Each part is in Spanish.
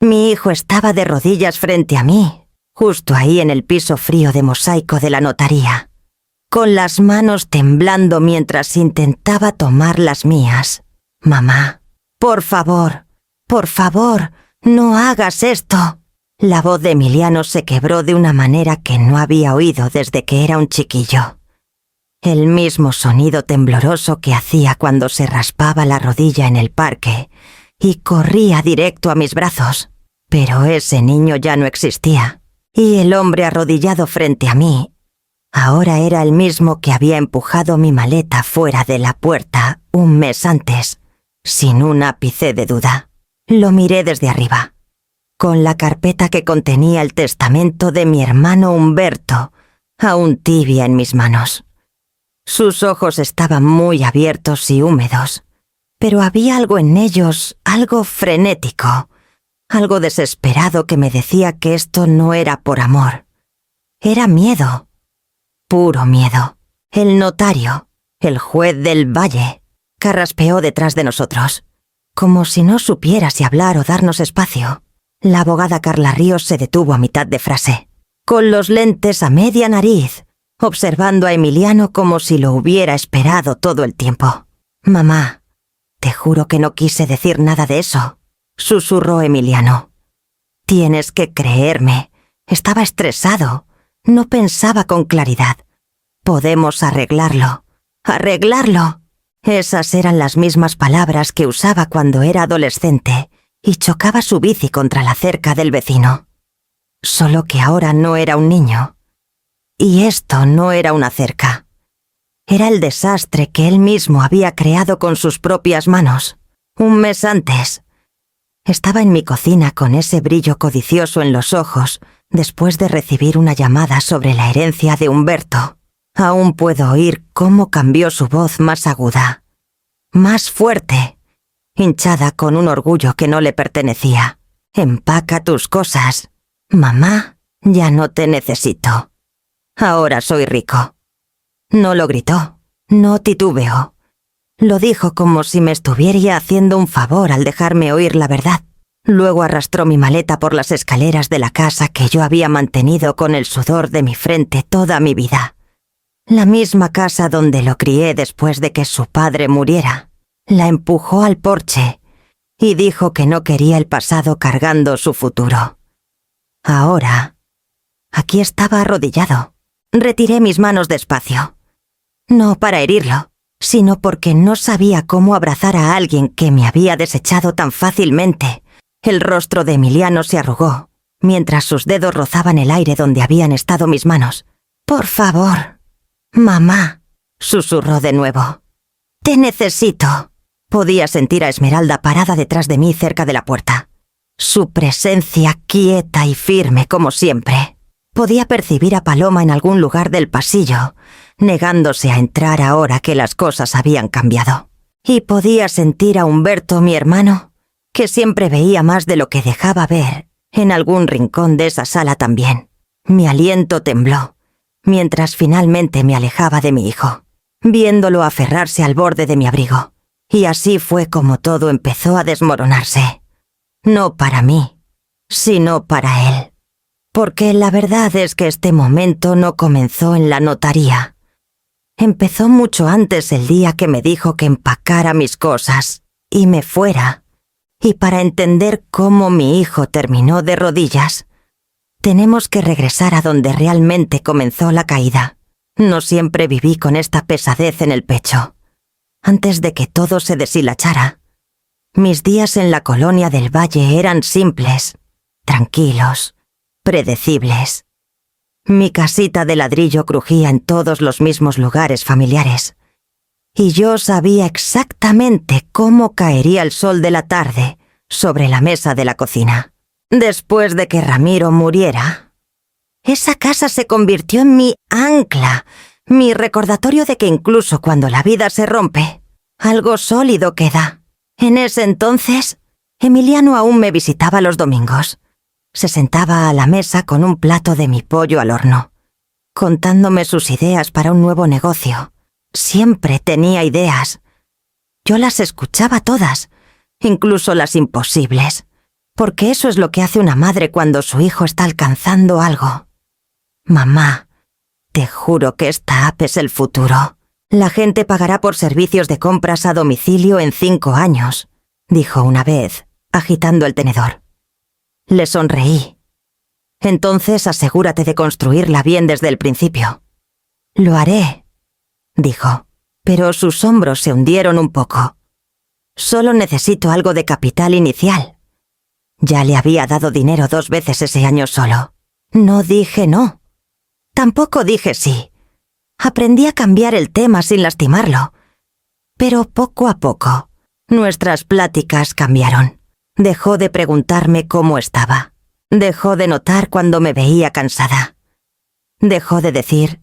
Mi hijo estaba de rodillas frente a mí, justo ahí en el piso frío de mosaico de la notaría, con las manos temblando mientras intentaba tomar las mías. «Mamá, por favor, no hagas esto». La voz de Emiliano se quebró de una manera que no había oído desde que era un chiquillo. El mismo sonido tembloroso que hacía cuando se raspaba la rodilla en el parque y corría directo a mis brazos. Pero ese niño ya no existía, y el hombre arrodillado frente a mí ahora era el mismo que había empujado mi maleta fuera de la puerta un mes antes, sin un ápice de duda. Lo miré desde arriba, con la carpeta que contenía el testamento de mi hermano Humberto, aún tibia en mis manos. Sus ojos estaban muy abiertos y húmedos, pero había algo en ellos, algo frenético, algo desesperado que me decía que esto no era por amor. Era miedo, puro miedo. El notario, el juez del Valle, carraspeó detrás de nosotros, como si no supiera si hablar o darnos espacio. La abogada Carla Ríos se detuvo a mitad de frase, con los lentes a media nariz, observando a Emiliano como si lo hubiera esperado todo el tiempo. «Mamá, te juro que no quise decir nada de eso», susurró Emiliano. «Tienes que creerme. Estaba estresado. No pensaba con claridad. Podemos arreglarlo. ¡Arreglarlo!». Esas eran las mismas palabras que usaba cuando era adolescente y chocaba su bici contra la cerca del vecino. Solo que ahora no era un niño. Y esto no era una cerca. Era el desastre que él mismo había creado con sus propias manos. Un mes antes. Estaba en mi cocina con ese brillo codicioso en los ojos después de recibir una llamada sobre la herencia de Humberto. Aún puedo oír cómo cambió su voz más aguda, más fuerte, hinchada con un orgullo que no le pertenecía. «Empaca tus cosas. Mamá, ya no te necesito. Ahora soy rico». No lo gritó, no titubeó. Lo dijo como si me estuviera haciendo un favor al dejarme oír la verdad. Luego arrastró mi maleta por las escaleras de la casa que yo había mantenido con el sudor de mi frente toda mi vida. La misma casa donde lo crié después de que su padre muriera. La empujó al porche y dijo que no quería el pasado cargando su futuro. Ahora, aquí estaba arrodillado. Retiré mis manos despacio. No para herirlo, sino porque no sabía cómo abrazar a alguien que me había desechado tan fácilmente. El rostro de Emiliano se arrugó, mientras sus dedos rozaban el aire donde habían estado mis manos. «Por favor, mamá», susurró de nuevo. «Te necesito». Podía sentir a Esmeralda parada detrás de mí cerca de la puerta. Su presencia quieta y firme como siempre. Podía percibir a Paloma en algún lugar del pasillo, negándose a entrar ahora que las cosas habían cambiado. Y podía sentir a Humberto, mi hermano, que siempre veía más de lo que dejaba ver, en algún rincón de esa sala también. Mi aliento tembló, mientras finalmente me alejaba de mi hijo, viéndolo aferrarse al borde de mi abrigo. Y así fue como todo empezó a desmoronarse. No para mí, sino para él. Porque la verdad es que este momento no comenzó en la notaría. Empezó mucho antes, el día que me dijo que empacara mis cosas y me fuera. Y para entender cómo mi hijo terminó de rodillas, tenemos que regresar a donde realmente comenzó la caída. No siempre viví con esta pesadez en el pecho. Antes de que todo se deshilachara, mis días en la colonia del Valle eran simples, tranquilos, predecibles. Mi casita de ladrillo crujía en todos los mismos lugares familiares, y yo sabía exactamente cómo caería el sol de la tarde sobre la mesa de la cocina. Después de que Ramiro muriera, esa casa se convirtió en mi ancla, mi recordatorio de que incluso cuando la vida se rompe, algo sólido queda. En ese entonces, Emiliano aún me visitaba los domingos. Se sentaba a la mesa con un plato de mi pollo al horno, contándome sus ideas para un nuevo negocio. Siempre tenía ideas. Yo las escuchaba todas, incluso las imposibles. porque eso es lo que hace una madre cuando su hijo está alcanzando algo. Mamá, te juro que esta app es el futuro. La gente pagará por servicios de compras a domicilio en 5 años, dijo una vez, agitando el tenedor. Le sonreí. Entonces asegúrate de construirla bien desde el principio. Lo haré, dijo, pero sus hombros se hundieron un poco. Solo necesito algo de capital inicial. Ya le había dado dinero 2 veces ese año solo. No dije no. Tampoco dije sí. Aprendí a cambiar el tema sin lastimarlo. Pero poco a poco, nuestras pláticas cambiaron. Dejó de preguntarme cómo estaba. Dejó de notar cuando me veía cansada. Dejó de decir,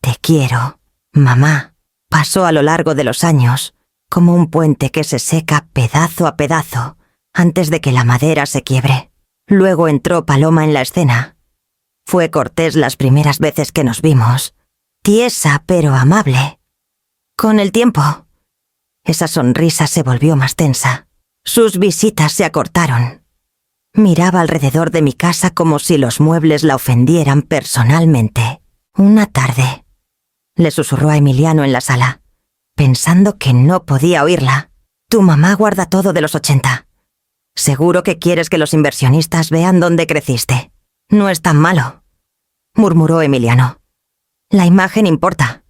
te quiero, mamá. Pasó a lo largo de los años, como un puente que se seca pedazo a pedazo, antes de que la madera se quiebre. Luego entró Paloma en la escena. Fue cortés las primeras veces que nos vimos, tiesa pero amable. Con el tiempo, esa sonrisa se volvió más tensa. Sus visitas se acortaron. Miraba alrededor de mi casa como si los muebles la ofendieran personalmente. Una tarde, le susurró a Emiliano en la sala, pensando que no podía oírla. Tu mamá guarda todo de los 80. Seguro que quieres que los inversionistas vean dónde creciste. No es tan malo, murmuró Emiliano. La imagen importa.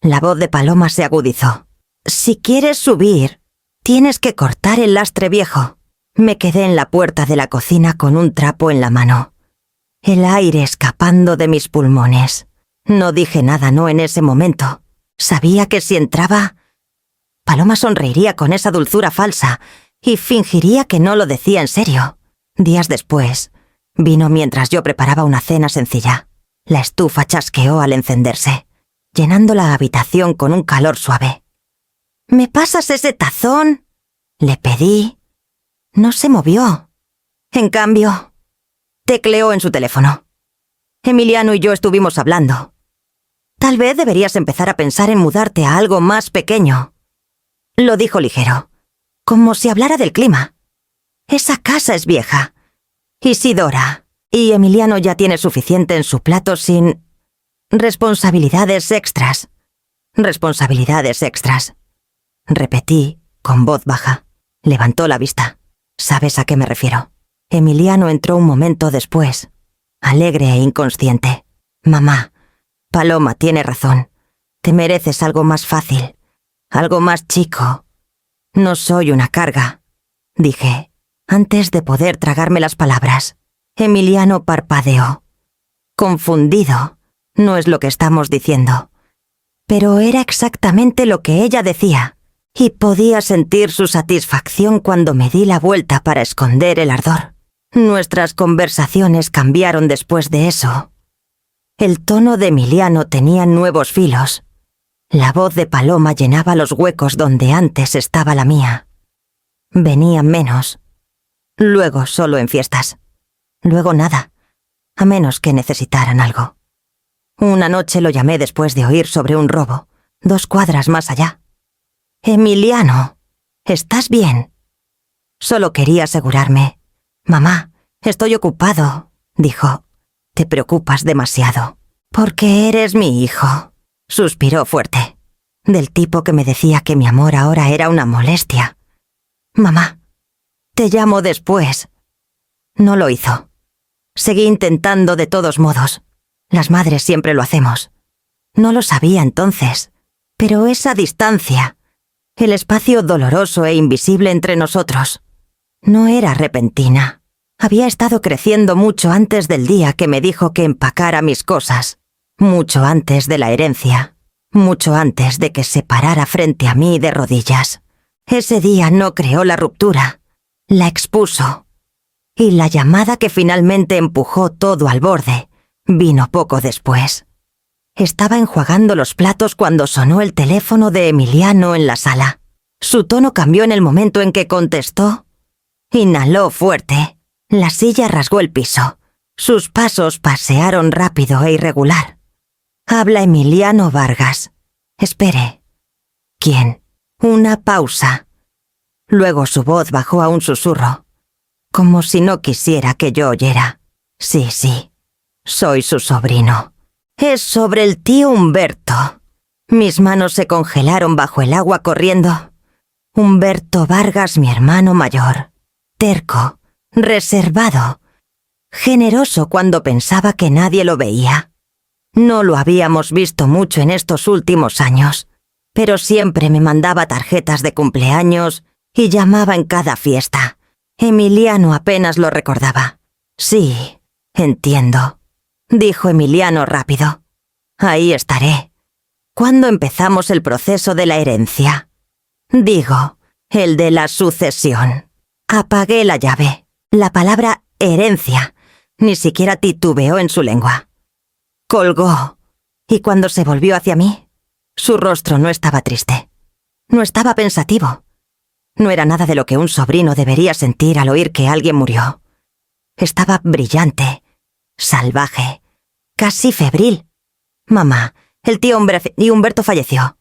La voz de Paloma se agudizó. Si quieres subir, tienes que cortar el lastre viejo. Me quedé en la puerta de la cocina con un trapo en la mano, el aire escapando de mis pulmones. No dije nada, no en ese momento. Sabía que si entraba, Paloma sonreiría con esa dulzura falsa y fingiría que no lo decía en serio. Días después, vino mientras yo preparaba una cena sencilla. La estufa chasqueó al encenderse, llenando la habitación con un calor suave. ¿Me pasas ese tazón?, le pedí. No se movió. En cambio, tecleó en su teléfono. Emiliano y yo estuvimos hablando. Tal vez deberías empezar a pensar en mudarte a algo más pequeño. Lo dijo ligero, como si hablara del clima. Esa casa es vieja. Isidora y Emiliano ya tiene suficiente en su plato sin responsabilidades extras. Responsabilidades extras. Repetí con voz baja. Levantó la vista. ¿Sabes a qué me refiero? Emiliano entró un momento después, alegre e inconsciente. Mamá, Paloma tiene razón. Te mereces algo más fácil, algo más chico. No soy una carga, dije, antes de poder tragarme las palabras. Emiliano parpadeó. Confundido, no es lo que estamos diciendo. Pero era exactamente lo que ella decía. Y podía sentir su satisfacción cuando me di la vuelta para esconder el ardor. Nuestras conversaciones cambiaron después de eso. El tono de Emiliano tenía nuevos filos. La voz de Paloma llenaba los huecos donde antes estaba la mía. Venían menos. Luego solo en fiestas. Luego nada, a menos que necesitaran algo. Una noche lo llamé después de oír sobre un robo, 2 cuadras más allá. Emiliano, ¿estás bien? Solo quería asegurarme. Mamá, estoy ocupado, dijo. Te preocupas demasiado. Porque eres mi hijo, suspiró fuerte. Del tipo que me decía que mi amor ahora era una molestia. Mamá, te llamo después. No lo hizo. Seguí intentando de todos modos. Las madres siempre lo hacemos. No lo sabía entonces, pero esa distancia, el espacio doloroso e invisible entre nosotros, no era repentina. Había estado creciendo mucho antes del día que me dijo que empacara mis cosas, mucho antes de la herencia, mucho antes de que se parara frente a mí de rodillas. Ese día no creó la ruptura, la expuso. Y la llamada que finalmente empujó todo al borde vino poco después. Estaba enjuagando los platos cuando sonó el teléfono de Emiliano en la sala. Su tono cambió en el momento en que contestó. Inhaló fuerte. La silla rasgó el piso. Sus pasos pasearon rápido e irregular. Habla Emiliano Vargas. Espere. ¿Quién? Una pausa. Luego su voz bajó a un susurro. como si no quisiera que yo oyera. Sí, soy su sobrino. Es sobre el tío Humberto. Mis manos se congelaron bajo el agua corriendo. Humberto Vargas, mi hermano mayor. Terco, reservado, generoso cuando pensaba que nadie lo veía. No lo habíamos visto mucho en estos últimos años, pero siempre me mandaba tarjetas de cumpleaños y llamaba en cada fiesta. Emiliano apenas lo recordaba. Sí, entiendo, dijo Emiliano rápido. Ahí estaré. ¿Cuándo empezamos el proceso de la herencia? Digo, el de la sucesión. Apagué la llave. La palabra herencia ni siquiera titubeó en su lengua. Colgó, y cuando se volvió hacia mí, su rostro no estaba triste. No estaba pensativo. No era nada de lo que un sobrino debería sentir al oír que alguien murió. Estaba brillante, salvaje, casi febril. Mamá, el tío Humberto falleció,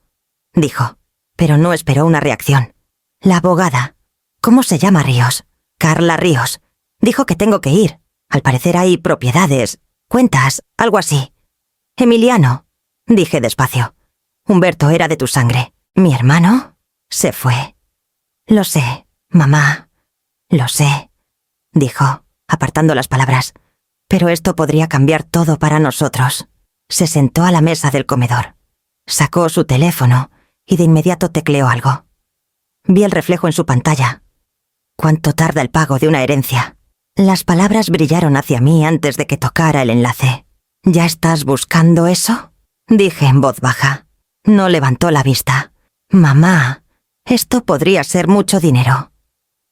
dijo, pero no esperó una reacción. La abogada, ¿cómo se llama Ríos? Carla Ríos, dijo que tengo que ir. Al parecer hay propiedades, cuentas, algo así. Emiliano, dije despacio. Humberto era de tu sangre. ¿Mi hermano? Se fue. Lo sé, mamá, lo sé, dijo, apartando las palabras. Pero esto podría cambiar todo para nosotros. Se sentó a la mesa del comedor. Sacó su teléfono y de inmediato tecleó algo. Vi el reflejo en su pantalla. ¿Cuánto tarda el pago de una herencia? Las palabras brillaron hacia mí antes de que tocara el enlace. ¿Ya estás buscando eso? Dije en voz baja. No levantó la vista. Mamá, esto podría ser mucho dinero.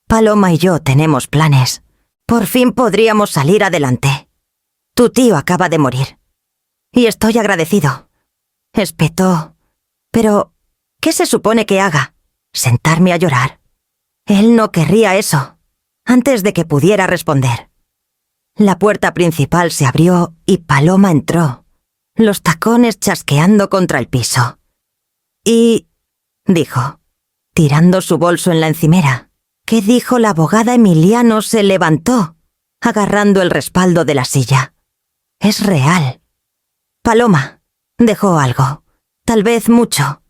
Paloma y yo tenemos planes. Por fin podríamos salir adelante. Tu tío acaba de morir. Y estoy agradecido. Espetó. Pero, ¿qué se supone que haga? ¿Sentarme a llorar? Él no querría eso. Antes de que pudiera responder. La puerta principal se abrió y Paloma entró, los tacones chasqueando contra el piso. Y... dijo, tirando su bolso en la encimera. ¿Qué dijo la abogada? Emiliano se levantó, agarrando el respaldo de la silla. Es real. Paloma, dejó algo, tal vez mucho.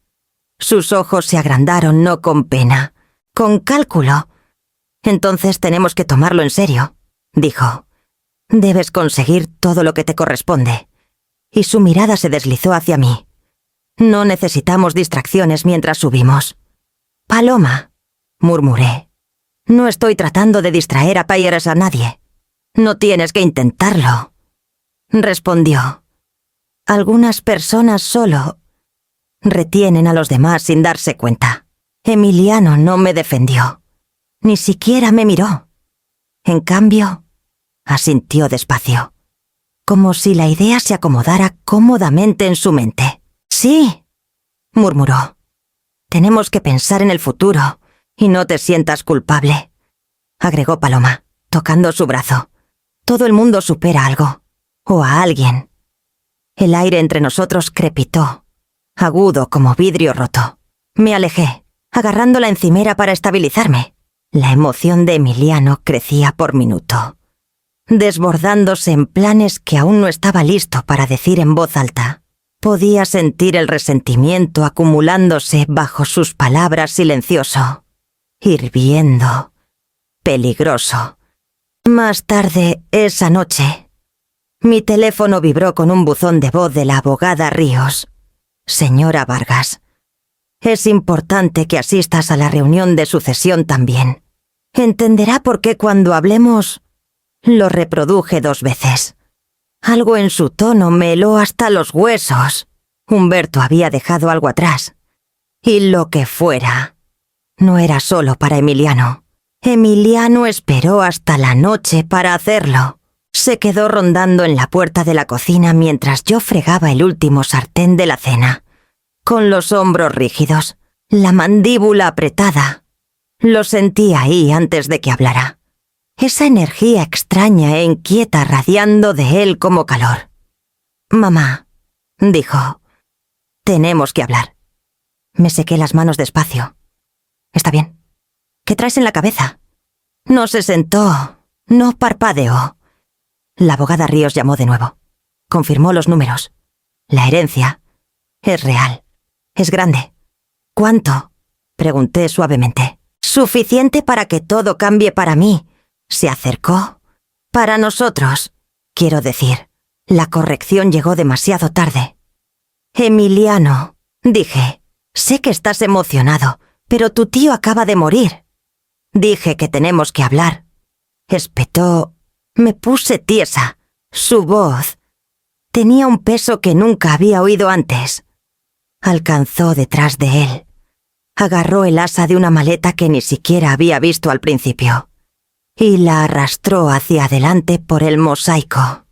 Sus ojos se agrandaron no con pena, con cálculo. Entonces tenemos que tomarlo en serio, dijo. Debes conseguir todo lo que te corresponde. Y su mirada se deslizó hacia mí. No necesitamos distracciones mientras subimos. Paloma, murmuré. No estoy tratando de distraer a Payers a nadie. No tienes que intentarlo. Respondió. Algunas personas solo retienen a los demás sin darse cuenta. Emiliano no me defendió. Ni siquiera me miró. En cambio, asintió despacio, como si la idea se acomodara cómodamente en su mente. Sí, murmuró. Tenemos que pensar en el futuro y no te sientas culpable, agregó Paloma, tocando su brazo. Todo el mundo supera algo, o a alguien. El aire entre nosotros crepitó, agudo como vidrio roto. Me alejé, agarrando la encimera para estabilizarme. La emoción de Emiliano crecía por minuto, desbordándose en planes que aún no estaba listo para decir en voz alta. Podía sentir el resentimiento acumulándose bajo sus palabras silencioso, hirviendo, peligroso. Más tarde, esa noche, mi teléfono vibró con un buzón de voz de la abogada Ríos. Señora Vargas, es importante que asistas a la reunión de sucesión también. Entenderá por qué cuando hablemos... Lo reproduje 2 veces. Algo en su tono me heló hasta los huesos. Humberto había dejado algo atrás. Y lo que fuera, no era solo para Emiliano. Emiliano esperó hasta la noche para hacerlo. Se quedó rondando en la puerta de la cocina mientras yo fregaba el último sartén de la cena, con los hombros rígidos, la mandíbula apretada. Lo sentí ahí antes de que hablara. Esa energía extraña e inquieta radiando de él como calor. Mamá, dijo, tenemos que hablar. Me sequé las manos despacio. Está bien. ¿Qué traes en la cabeza? No se sentó, No parpadeó. La abogada Ríos llamó de nuevo. Confirmó los números. La herencia es real. Es grande. ¿Cuánto? Pregunté suavemente. Suficiente para que todo cambie para mí. Se acercó. Para nosotros. Quiero decir, la corrección llegó demasiado tarde. Emiliano, dije, sé que estás emocionado, pero tu tío acaba de morir. Dije que tenemos que hablar. Espetó. Me puse tiesa. Su voz tenía un peso que nunca había oído antes. Alcanzó detrás de él. Agarró el asa de una maleta que ni siquiera había visto al principio y la arrastró hacia adelante por el mosaico.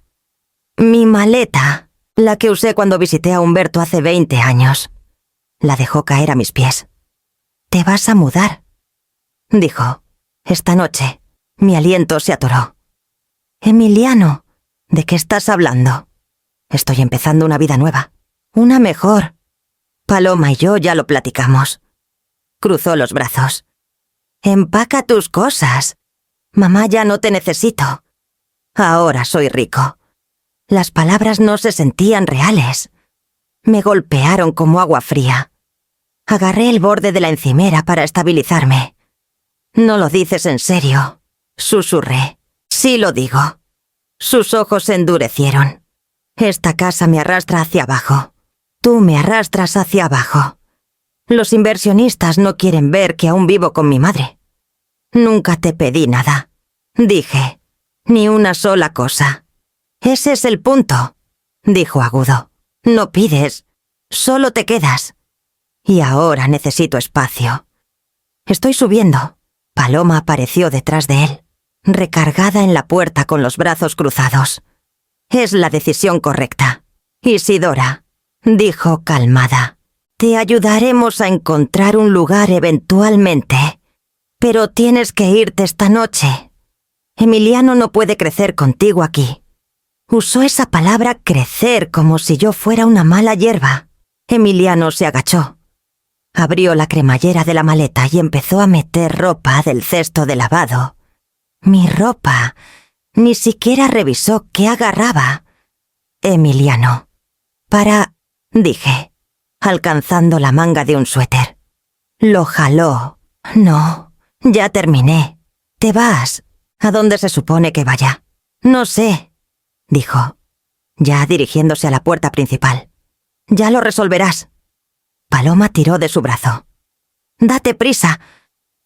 Mi maleta, la que usé cuando visité a Humberto hace 20 años. La dejó caer a mis pies. «¿Te vas a mudar?», dijo. «Esta noche». Mi aliento se atoró. «Emiliano, ¿de qué estás hablando?» «Estoy empezando una vida nueva. Una mejor. Paloma y yo ya lo platicamos». Cruzó los brazos. «Empaca tus cosas. Mamá, ya no te necesito. Ahora soy rico». Las palabras no se sentían reales. Me golpearon como agua fría. Agarré el borde de la encimera para estabilizarme. «No lo dices en serio», susurré. «Sí lo digo». Sus ojos se endurecieron. «Esta casa me arrastra hacia abajo. Tú me arrastras hacia abajo. Los inversionistas no quieren ver que aún vivo con mi madre. Nunca te pedí nada», dije. «Ni una sola cosa». «Ese es el punto», dijo agudo. «No pides, solo te quedas. Y ahora necesito espacio». «Estoy subiendo». Paloma apareció detrás de él, recargada en la puerta con los brazos cruzados. «Es la decisión correcta. Isidora», dijo calmada. «Te ayudaremos a encontrar un lugar eventualmente, pero tienes que irte esta noche. Emiliano no puede crecer contigo aquí». Usó esa palabra crecer como si yo fuera una mala hierba. Emiliano se agachó. Abrió la cremallera de la maleta y empezó a meter ropa del cesto de lavado. Mi ropa. Ni siquiera revisó qué agarraba. «Emiliano». Dije, alcanzando la manga de un suéter. Lo jaló. «No, ya terminé. Te vas. ¿A dónde se supone que vaya?» «No sé», dijo, ya dirigiéndose a la puerta principal. «Ya lo resolverás». Paloma tiró de su brazo. «Date prisa.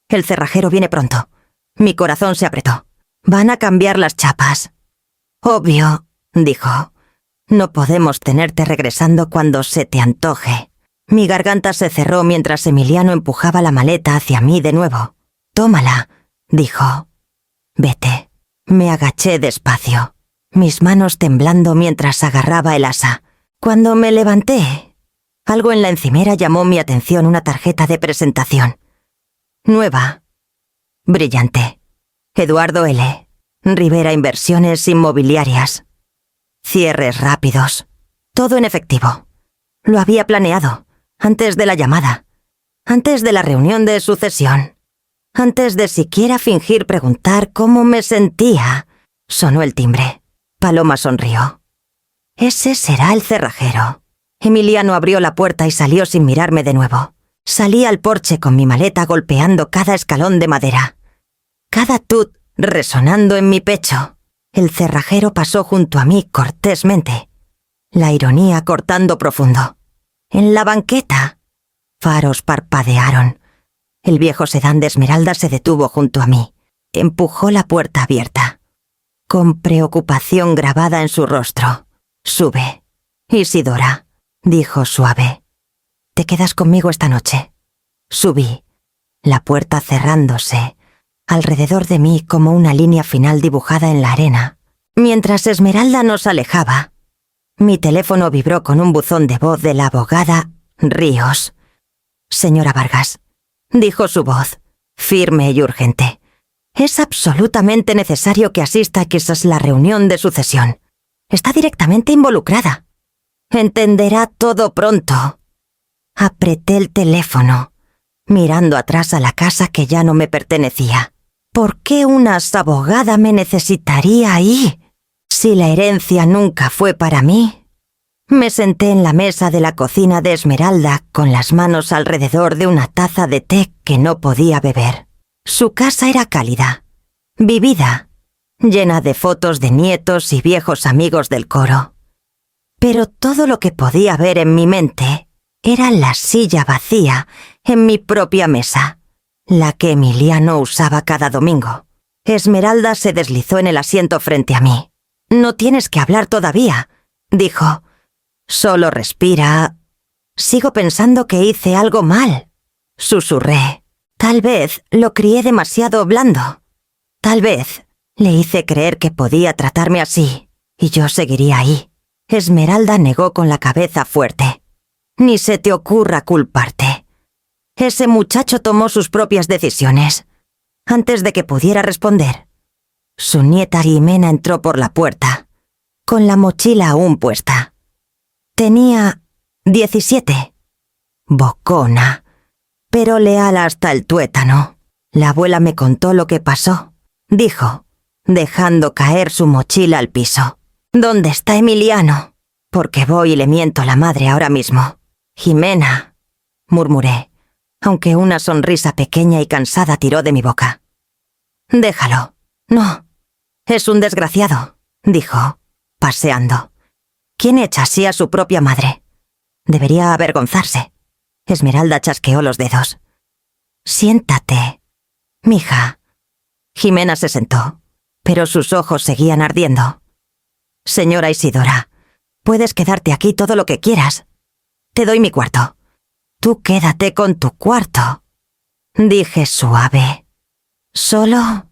El cerrajero viene pronto». Mi corazón se apretó. «Van a cambiar las chapas». «Obvio», dijo. «No podemos tenerte regresando cuando se te antoje». Mi garganta se cerró mientras Emiliano empujaba la maleta hacia mí de nuevo. «Tómala», dijo. «Vete». Me agaché despacio, mis manos temblando mientras agarraba el asa. Cuando me levanté, algo en la encimera llamó mi atención, una tarjeta de presentación. Nueva. Brillante. Eduardo L. Rivera Inversiones Inmobiliarias. Cierres rápidos. Todo en efectivo. Lo había planeado, antes de la llamada, antes de la reunión de sucesión, antes de siquiera fingir preguntar cómo me sentía. Sonó el timbre. Paloma sonrió. «Ese será el cerrajero». Emiliano abrió la puerta y salió sin mirarme de nuevo. Salí al porche con mi maleta golpeando cada escalón de madera, cada tut resonando en mi pecho. El cerrajero pasó junto a mí cortésmente, la ironía cortando profundo. En la banqueta, faros parpadearon. El viejo sedán de Esmeralda se detuvo junto a mí. Empujó la puerta abierta, con preocupación grabada en su rostro. «Sube». «Isidora», dijo suave. «Te quedas conmigo esta noche». Subí, la puerta cerrándose alrededor de mí como una línea final dibujada en la arena. Mientras Esmeralda nos alejaba, mi teléfono vibró con un buzón de voz de la abogada Ríos. «Señora Vargas», dijo su voz, firme y urgente. «Es absolutamente necesario que asista a quizás la reunión de sucesión. Está directamente involucrada. Entenderá todo pronto». Apreté el teléfono, mirando atrás a la casa que ya no me pertenecía. ¿Por qué una abogada me necesitaría ahí? Si la herencia nunca fue para mí. Me senté en la mesa de la cocina de Esmeralda con las manos alrededor de una taza de té que no podía beber. Su casa era cálida, vivida, llena de fotos de nietos y viejos amigos del coro. Pero todo lo que podía ver en mi mente era la silla vacía en mi propia mesa, la que Emiliano usaba cada domingo. Esmeralda se deslizó en el asiento frente a mí. «No tienes que hablar todavía», dijo. «Solo respira». «Sigo pensando que hice algo mal», susurré. «Tal vez lo crié demasiado blando. Tal vez le hice creer que podía tratarme así, y yo seguiría ahí». Esmeralda negó con la cabeza fuerte. «Ni se te ocurra culparte. Ese muchacho tomó sus propias decisiones». Antes de que pudiera responder, su nieta Jimena entró por la puerta, con la mochila aún puesta. Tenía 17. Bocona, pero leal hasta el tuétano. La abuela me contó lo que pasó, dijo, dejando caer su mochila al piso. «¿Dónde está Emiliano? Porque voy y le miento a la madre ahora mismo». «Jimena», murmuré, aunque una sonrisa pequeña y cansada tiró de mi boca. «Déjalo». «No, es un desgraciado», dijo, paseando. «¿Quién echa así a su propia madre? Debería avergonzarse». Esmeralda chasqueó los dedos. «Siéntate, mija». Jimena se sentó, pero sus ojos seguían ardiendo. «Señora Isidora, puedes quedarte aquí todo lo que quieras. Te doy mi cuarto». «Tú quédate con tu cuarto», dije suave. «Solo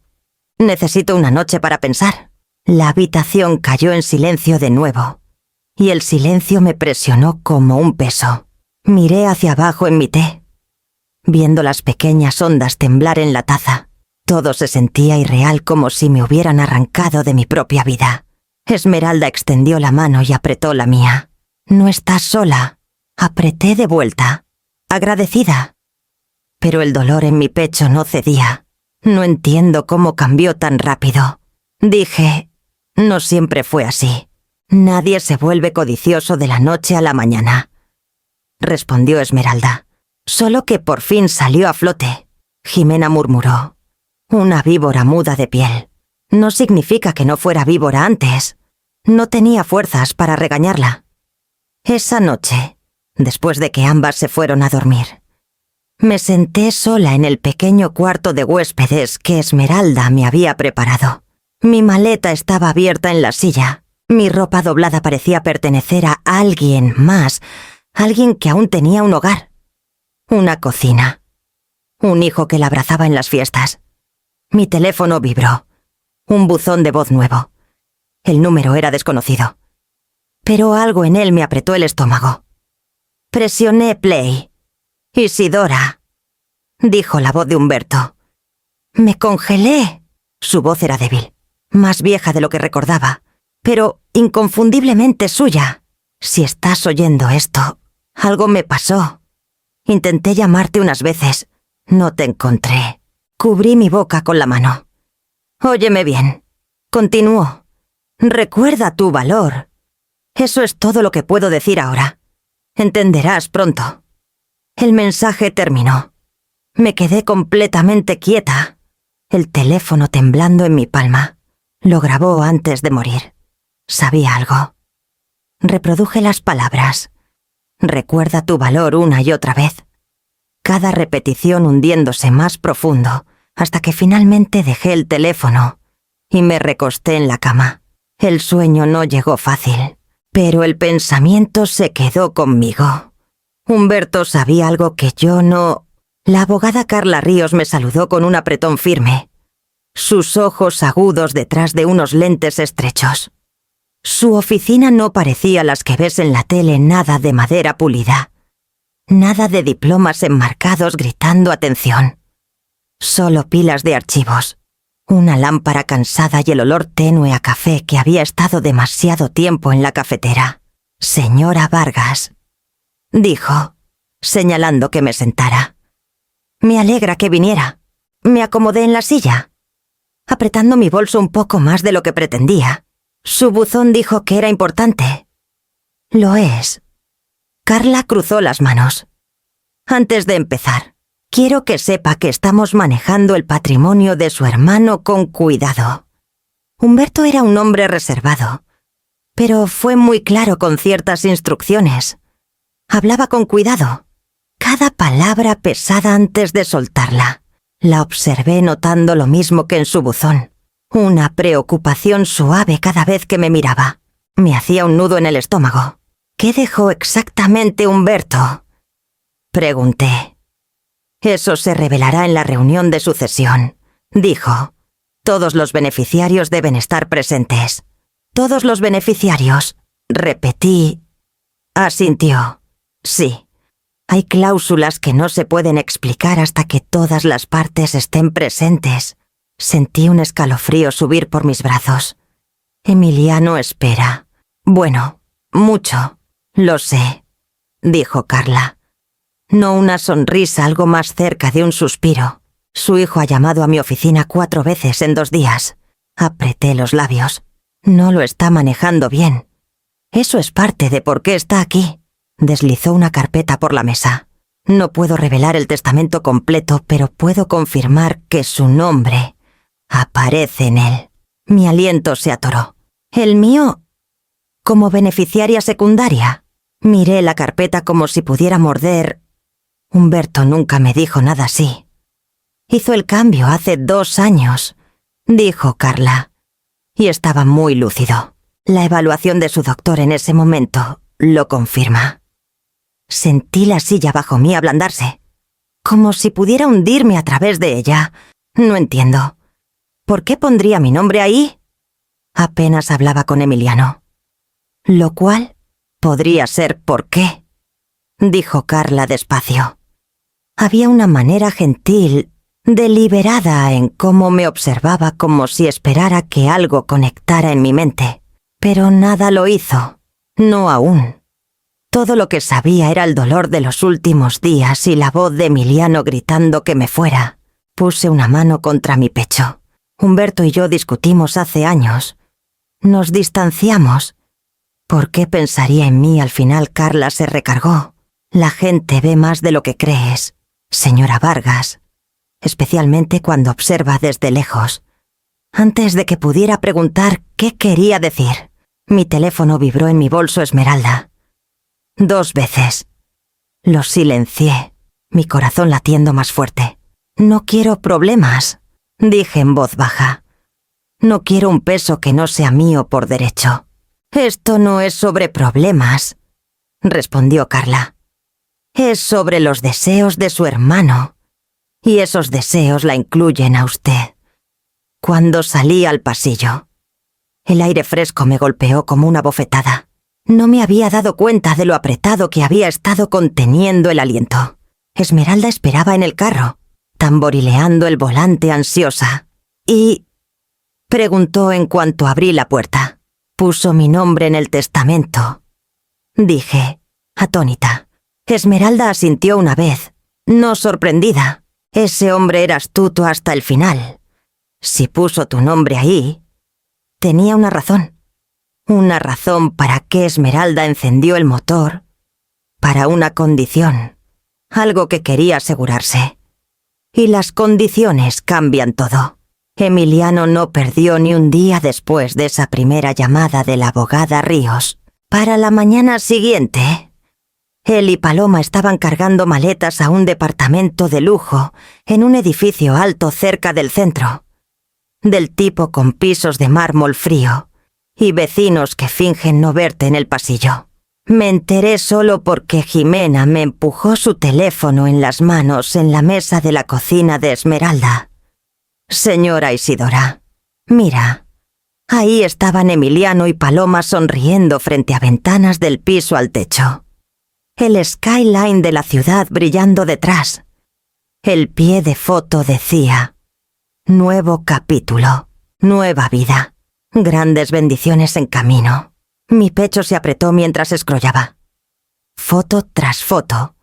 necesito una noche para pensar». La habitación cayó en silencio de nuevo, y el silencio me presionó como un peso. Miré hacia abajo en mi té, viendo las pequeñas ondas temblar en la taza. Todo se sentía irreal, como si me hubieran arrancado de mi propia vida. Esmeralda extendió la mano y apretó la mía. «No estás sola», apreté de vuelta, agradecida. Pero el dolor en mi pecho no cedía. «No entiendo cómo cambió tan rápido». Dije, «No siempre fue así. Nadie se vuelve codicioso de la noche a la mañana», respondió Esmeralda. «Solo que por fin salió a flote». Jimena murmuró. «Una víbora muda de piel. No significa que no fuera víbora antes». No tenía fuerzas para regañarla. Esa noche, después de que ambas se fueron a dormir, me senté sola en el pequeño cuarto de huéspedes que Esmeralda me había preparado. Mi maleta estaba abierta en la silla. Mi ropa doblada parecía pertenecer a alguien más, alguien que aún tenía un hogar, una cocina, un hijo que la abrazaba en las fiestas. Mi teléfono vibró. Un buzón de voz nuevo. El número era desconocido, pero algo en él me apretó el estómago. Presioné play. «Isidora», dijo la voz de Humberto. Me congelé. Su voz era débil, más vieja de lo que recordaba, pero inconfundiblemente suya. «Si estás oyendo esto, algo me pasó. Intenté llamarte unas veces. No te encontré». Cubrí mi boca con la mano. «Óyeme bien», continuó. «Recuerda tu valor. Eso es todo lo que puedo decir ahora. Entenderás pronto». El mensaje terminó. Me quedé completamente quieta, el teléfono temblando en mi palma. Lo grabó antes de morir. Sabía algo. Reproduje las palabras. «Recuerda tu valor» una y otra vez. Cada repetición hundiéndose más profundo, hasta que finalmente dejé el teléfono y me recosté en la cama. El sueño no llegó fácil, pero el pensamiento se quedó conmigo. Humberto sabía algo que yo no. La abogada Carla Ríos me saludó con un apretón firme, sus ojos agudos detrás de unos lentes estrechos. Su oficina no parecía las que ves en la tele, nada de madera pulida, nada de diplomas enmarcados gritando atención. Solo pilas de archivos, una lámpara cansada y el olor tenue a café que había estado demasiado tiempo en la cafetera. «Señora Vargas», dijo, señalando que me sentara. «Me alegra que viniera». Me acomodé en la silla. apretando mi bolso un poco más de lo que pretendía. Su buzón dijo que era importante. Lo es. Carla cruzó las manos. Antes de empezar, quiero que sepa que estamos manejando el patrimonio de su hermano con cuidado. Humberto era un hombre reservado, pero fue muy claro con ciertas instrucciones. Hablaba con cuidado, cada palabra pesada antes de soltarla. La observé notando lo mismo que en su buzón, una preocupación suave cada vez que me miraba. Me hacía un nudo en el estómago. ¿Qué dejó exactamente Humberto?, pregunté. Eso se revelará en la reunión de sucesión, dijo. Todos los beneficiarios deben estar presentes. Todos los beneficiarios, repetí. Asintió. Sí. Hay cláusulas que no se pueden explicar hasta que todas las partes estén presentes. Sentí un escalofrío subir por mis brazos. Emiliano espera. Bueno, mucho. Lo sé, dijo Carla. No una sonrisa algo más cerca de un suspiro. Su hijo ha llamado a mi oficina 4 veces en 2 días. Apreté los labios. No lo está manejando bien. Eso es parte de por qué está aquí. Deslizó una carpeta por la mesa. No puedo revelar el testamento completo, pero puedo confirmar que su nombre aparece en él. Mi aliento se atoró. ¿El mío? ¿Como beneficiaria secundaria? Miré la carpeta como si pudiera morder. Humberto nunca me dijo nada así. Hizo el cambio hace 2 años, dijo Carla. Y estaba muy lúcido. La evaluación de su doctor en ese momento lo confirma. Sentí la silla bajo mí ablandarse, como si pudiera hundirme a través de ella. No entiendo. ¿Por qué pondría mi nombre ahí? Apenas hablaba con Emiliano. Lo cual podría ser por qué, dijo Carla despacio. Había una manera gentil, deliberada en cómo me observaba, como si esperara que algo conectara en mi mente. Pero nada lo hizo. No aún. Todo lo que sabía era el dolor de los últimos días y la voz de Emiliano gritando que me fuera. Puse una mano contra mi pecho. Humberto y yo discutimos hace años. Nos distanciamos. ¿Por qué pensaría en mí? Al final Carla se recargó. La gente ve más de lo que crees, señora Vargas. Especialmente cuando observa desde lejos. Antes de que pudiera preguntar qué quería decir, mi teléfono vibró en mi bolso esmeralda. 2 veces. Lo silencié, mi corazón latiendo más fuerte. No quiero problemas, dije en voz baja. No quiero un peso que no sea mío por derecho. Esto no es sobre problemas, respondió Carla. Es sobre los deseos de su hermano. Y esos deseos la incluyen a usted. Cuando salí al pasillo, el aire fresco me golpeó como una bofetada. No me había dado cuenta de lo apretado que había estado conteniendo el aliento. Esmeralda esperaba en el carro, tamborileando el volante ansiosa. ¿Y? Preguntó en cuanto abrí la puerta. Puso mi nombre en el testamento. Dije, atónita. Esmeralda asintió una vez, no sorprendida. Ese hombre era astuto hasta el final. Si puso tu nombre ahí, tenía una razón. Una razón para que Esmeralda encendió el motor. Para una condición. Algo que quería asegurarse. Y las condiciones cambian todo. Emiliano no perdió ni un día después de esa primera llamada de la abogada Ríos. Para la mañana siguiente, él y Paloma estaban cargando maletas a un departamento de lujo en un edificio alto cerca del centro. Del tipo con pisos de mármol frío y vecinos que fingen no verte en el pasillo. Me enteré solo porque Jimena me empujó su teléfono en las manos en la mesa de la cocina de Esmeralda. Señora Isidora, mira, ahí estaban Emiliano y Paloma sonriendo frente a ventanas del piso al techo. El skyline de la ciudad brillando detrás. El pie de foto decía: nuevo capítulo, nueva vida, grandes bendiciones en camino. Mi pecho se apretó mientras escrollaba. Foto tras foto.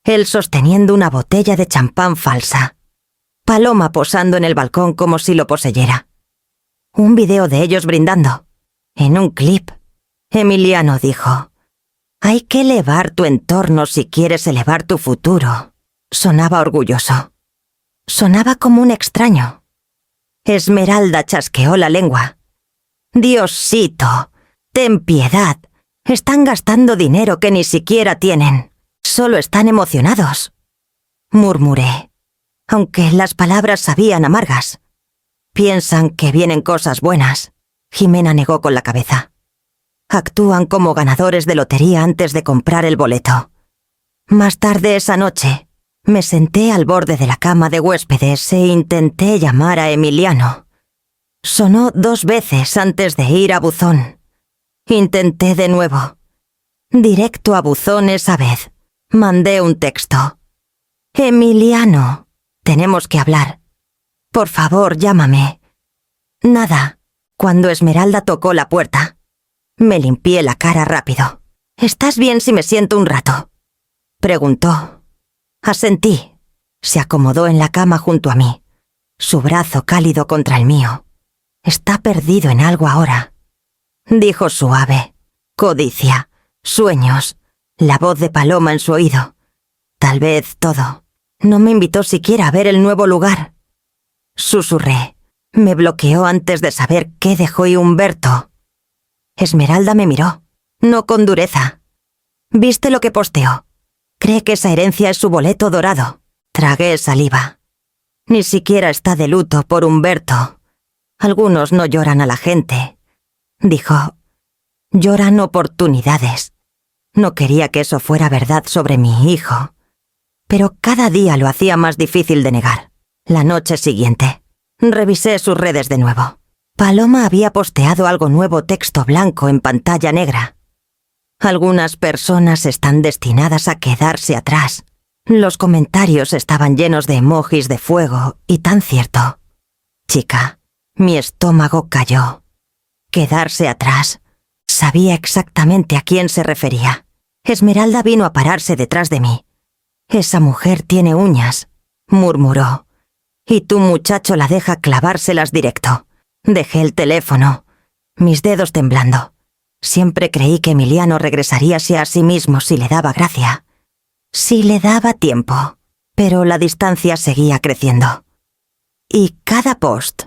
Él sosteniendo una botella de champán falsa. Paloma posando en el balcón como si lo poseyera. Un video de ellos brindando. En un clip. Emiliano dijo: «Hay que elevar tu entorno si quieres elevar tu futuro». Sonaba orgulloso. Sonaba como un extraño. Esmeralda chasqueó la lengua. «Diosito, ten piedad. Están gastando dinero que ni siquiera tienen. Solo están emocionados», murmuré, aunque las palabras sabían amargas. «Piensan que vienen cosas buenas», Jimena negó con la cabeza. «Actúan como ganadores de lotería antes de comprar el boleto». Más tarde esa noche, me senté al borde de la cama de huéspedes e intenté llamar a Emiliano. Sonó 2 veces antes de ir a buzón. Intenté de nuevo. Directo a buzón esa vez. Mandé un texto. «Emiliano, tenemos que hablar. Por favor, llámame». Nada. Cuando Esmeralda tocó la puerta, me limpié la cara rápido. «¿Estás bien si me siento un rato?», preguntó. Asentí. Se acomodó en la cama junto a mí, su brazo cálido contra el mío. «Está perdido en algo ahora», dijo suave. Codicia, sueños, la voz de Paloma en su oído. Tal vez todo. No me invitó siquiera a ver el nuevo lugar. Susurré. Me bloqueó antes de saber qué dejó y Humberto. Esmeralda me miró, no con dureza. «¿Viste lo que posteó? Cree que esa herencia es su boleto dorado». Tragué saliva. Ni siquiera está de luto por Humberto. «Algunos no lloran a la gente», dijo. «Lloran oportunidades». No quería que eso fuera verdad sobre mi hijo, pero cada día lo hacía más difícil de negar. La noche siguiente, revisé sus redes de nuevo. Paloma había posteado algo nuevo, texto blanco en pantalla negra. «Algunas personas están destinadas a quedarse atrás». Los comentarios estaban llenos de emojis de fuego y tan cierto. Chica, mi estómago cayó. Quedarse atrás. Sabía exactamente a quién se refería. Esmeralda vino a pararse detrás de mí. «Esa mujer tiene uñas», murmuró. «Y tu muchacho la deja clavárselas directo». Dejé el teléfono, mis dedos temblando. Siempre creí que Emiliano regresaríase a sí mismo si le daba gracia. Si le daba tiempo. Pero la distancia seguía creciendo. Y cada post,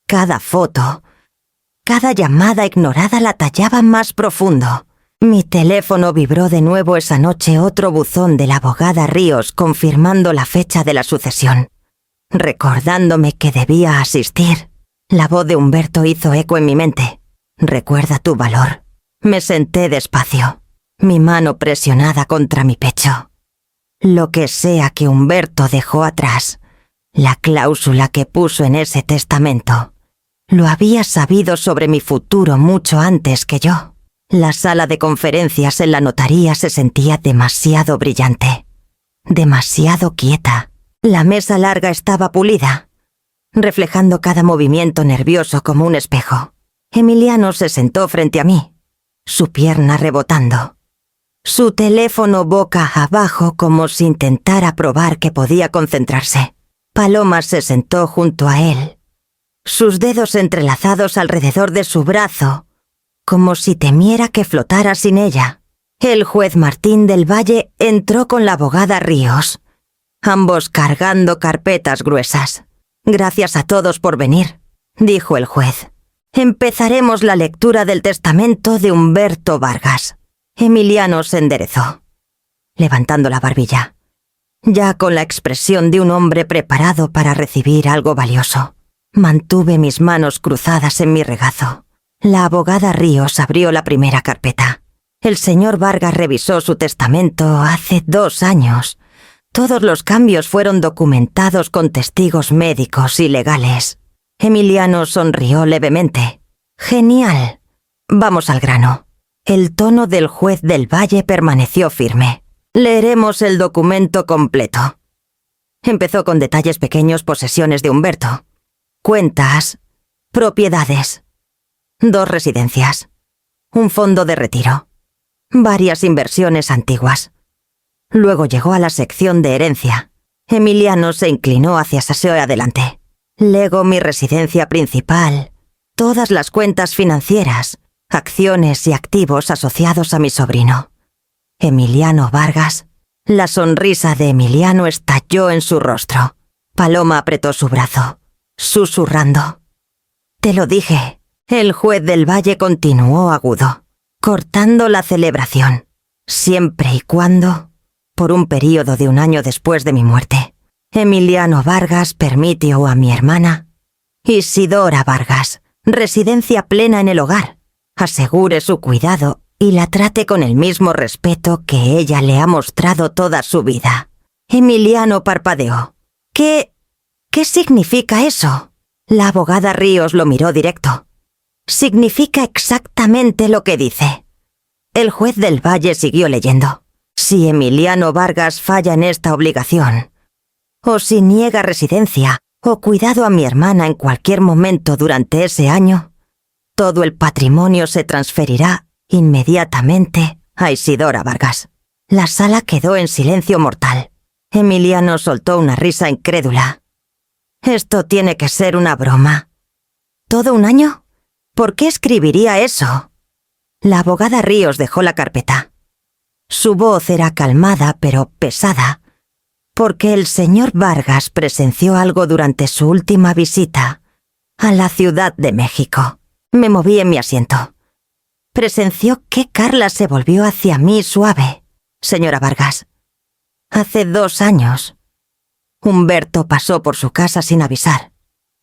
cada foto, cada llamada ignorada la tallaba más profundo. Mi teléfono vibró de nuevo esa noche, otro buzón de la abogada Ríos confirmando la fecha de la sucesión, recordándome que debía asistir. La voz de Humberto hizo eco en mi mente. «Recuerda tu valor». Me senté despacio, mi mano presionada contra mi pecho. Lo que sea que Humberto dejó atrás, la cláusula que puso en ese testamento, lo había sabido sobre mi futuro mucho antes que yo. La sala de conferencias en la notaría se sentía demasiado brillante, demasiado quieta. La mesa larga estaba pulida, reflejando cada movimiento nervioso como un espejo. Emiliano se sentó frente a mí, su pierna rebotando, su teléfono boca abajo como si intentara probar que podía concentrarse. Paloma se sentó junto a él, sus dedos entrelazados alrededor de su brazo, como si temiera que flotara sin ella. El juez Martín del Valle entró con la abogada Ríos, ambos cargando carpetas gruesas. «Gracias a todos por venir», dijo el juez. «Empezaremos la lectura del testamento de Humberto Vargas». Emiliano se enderezó, levantando la barbilla, ya con la expresión de un hombre preparado para recibir algo valioso. Mantuve mis manos cruzadas en mi regazo. La abogada Ríos abrió la primera carpeta. El señor Vargas revisó su testamento hace 2 años. Todos los cambios fueron documentados con testigos médicos y legales. Emiliano sonrió levemente. «Genial. Vamos al grano». El tono del juez del Valle permaneció firme. «Leeremos el documento completo». Empezó con detalles pequeños, posesiones de Humberto, cuentas, propiedades, 2 residencias, un fondo de retiro, varias inversiones antiguas. Luego llegó a la sección de herencia. Emiliano se inclinó hacia Saseo adelante. Lego mi residencia principal, todas las cuentas financieras, acciones y activos asociados a mi sobrino. Emiliano Vargas. La sonrisa de Emiliano estalló en su rostro. Paloma apretó su brazo, susurrando. Te lo dije. El juez del Valle continuó agudo, cortando la celebración, siempre y cuando, por un período de 1 año después de mi muerte, Emiliano Vargas permitió a mi hermana, Isidora Vargas, residencia plena en el hogar, asegure su cuidado y la trate con el mismo respeto que ella le ha mostrado toda su vida. Emiliano parpadeó. ¿Qué significa eso? La abogada Ríos lo miró directo. Significa exactamente lo que dice. El juez del Valle siguió leyendo. Si Emiliano Vargas falla en esta obligación, o si niega residencia o cuidado a mi hermana en cualquier momento durante ese año, todo el patrimonio se transferirá inmediatamente a Isidora Vargas. La sala quedó en silencio mortal. Emiliano soltó una risa incrédula. Esto tiene que ser una broma. ¿Todo 1 año? ¿Por qué escribiría eso? La abogada Ríos dejó la carpeta. Su voz era calmada pero pesada, porque el señor Vargas presenció algo durante su última visita a la Ciudad de México. Me moví en mi asiento. Presenció que Carla se volvió hacia mí suave, señora Vargas. Hace 2 años, Humberto pasó por su casa sin avisar.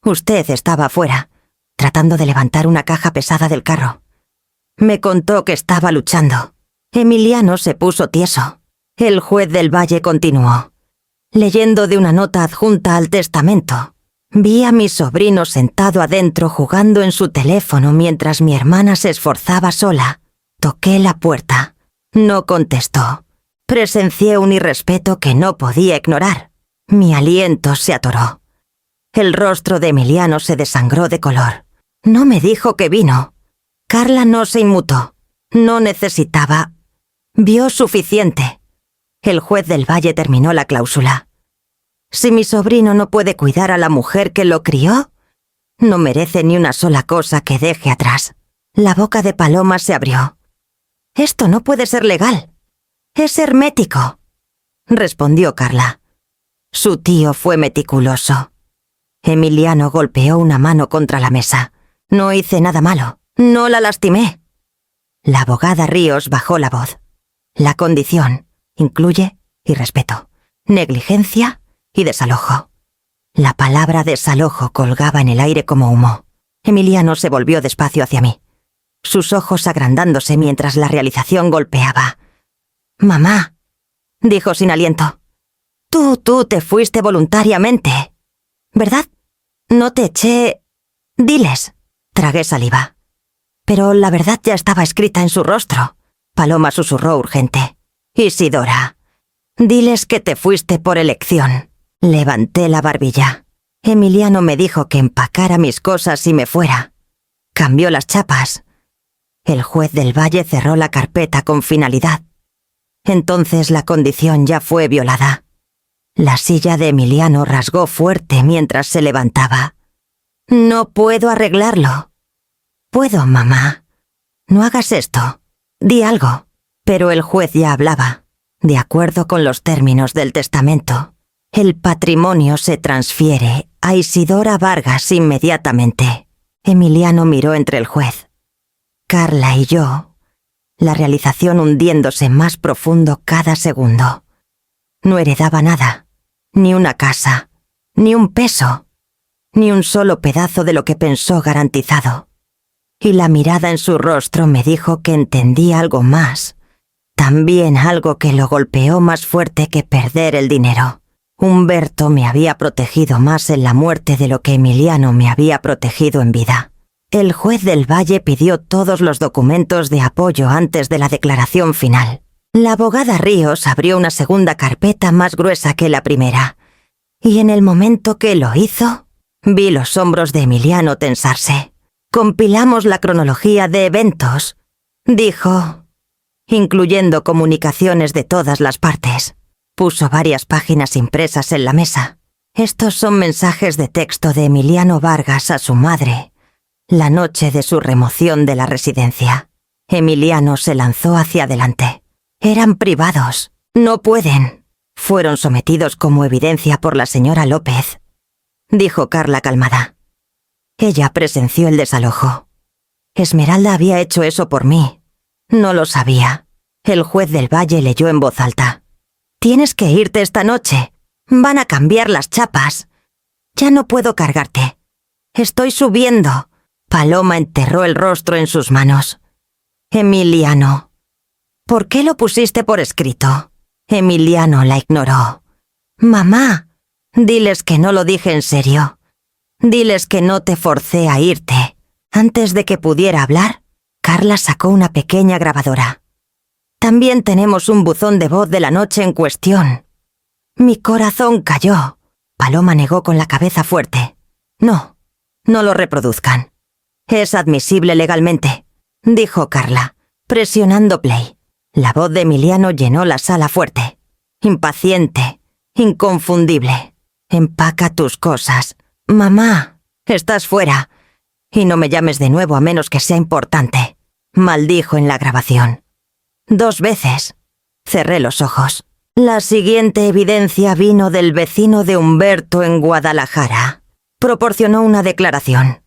Usted estaba afuera, tratando de levantar una caja pesada del carro. Me contó que estaba luchando. Emiliano se puso tieso. El juez del Valle continuó. Leyendo de una nota adjunta al testamento, vi a mi sobrino sentado adentro jugando en su teléfono mientras mi hermana se esforzaba sola. Toqué la puerta. No contestó. Presencié un irrespeto que no podía ignorar. Mi aliento se atoró. El rostro de Emiliano se desangró de color. No me dijo que vino. Carla no se inmutó. No necesitaba. Vio suficiente. El juez del Valle terminó la cláusula. Si mi sobrino no puede cuidar a la mujer que lo crió, no merece ni una sola cosa que deje atrás. La boca de Paloma se abrió. Esto no puede ser legal. Es hermético, respondió Carla. Su tío fue meticuloso. Emiliano golpeó una mano contra la mesa. No hice nada malo. No la lastimé. La abogada Ríos bajó la voz. La condición incluye irrespeto, negligencia y desalojo. La palabra desalojo colgaba en el aire como humo. Emiliano se volvió despacio hacia mí, sus ojos agrandándose mientras la realización golpeaba. «Mamá», dijo sin aliento, tú te fuiste voluntariamente, ¿verdad? No te eché... Diles. Tragué saliva. Pero la verdad ya estaba escrita en su rostro. Paloma susurró urgente. Isidora, diles que te fuiste por elección. Levanté la barbilla. Emiliano me dijo que empacara mis cosas y me fuera. Cambió las chapas. El juez del Valle cerró la carpeta con finalidad. Entonces la condición ya fue violada. La silla de Emiliano rasgó fuerte mientras se levantaba. No puedo arreglarlo. Puedo, mamá. No hagas esto. Di algo. Pero el juez ya hablaba. De acuerdo con los términos del testamento, el patrimonio se transfiere a Isidora Vargas inmediatamente. Emiliano miró entre el juez, Carla y yo, la realización hundiéndose más profundo cada segundo. No heredaba nada, ni una casa, ni un peso, ni un solo pedazo de lo que pensó garantizado. Y la mirada en su rostro me dijo que entendía algo más, también algo que lo golpeó más fuerte que perder el dinero. Humberto me había protegido más en la muerte de lo que Emiliano me había protegido en vida. El juez del Valle pidió todos los documentos de apoyo antes de la declaración final. La abogada Ríos abrió una segunda carpeta más gruesa que la primera, y en el momento que lo hizo, vi los hombros de Emiliano tensarse. Compilamos la cronología de eventos, dijo, incluyendo comunicaciones de todas las partes. Puso varias páginas impresas en la mesa. Estos son mensajes de texto de Emiliano Vargas a su madre, la noche de su remoción de la residencia. Emiliano se lanzó hacia adelante. Eran privados. No pueden. Fueron sometidos como evidencia por la señora López, dijo Carla calmada. Ella presenció el desalojo. Esmeralda había hecho eso por mí. No lo sabía. El juez del Valle leyó en voz alta. Tienes que irte esta noche. Van a cambiar las chapas. Ya no puedo cargarte. Estoy subiendo. Paloma enterró el rostro en sus manos. Emiliano. ¿Por qué lo pusiste por escrito? Emiliano la ignoró. Mamá, diles que no lo dije en serio. Diles que no te forcé a irte. Antes de que pudiera hablar, Carla sacó una pequeña grabadora. También tenemos un buzón de voz de la noche en cuestión. Mi corazón cayó. Paloma negó con la cabeza fuerte. No, no lo reproduzcan. Es admisible legalmente, dijo Carla, presionando play. La voz de Emiliano llenó la sala fuerte. Impaciente, inconfundible. Empaca tus cosas. Mamá, estás fuera. Y no me llames de nuevo a menos que sea importante, maldijo en la grabación. 2 veces. Cerré los ojos. La siguiente evidencia vino del vecino de Humberto en Guadalajara. Proporcionó una declaración.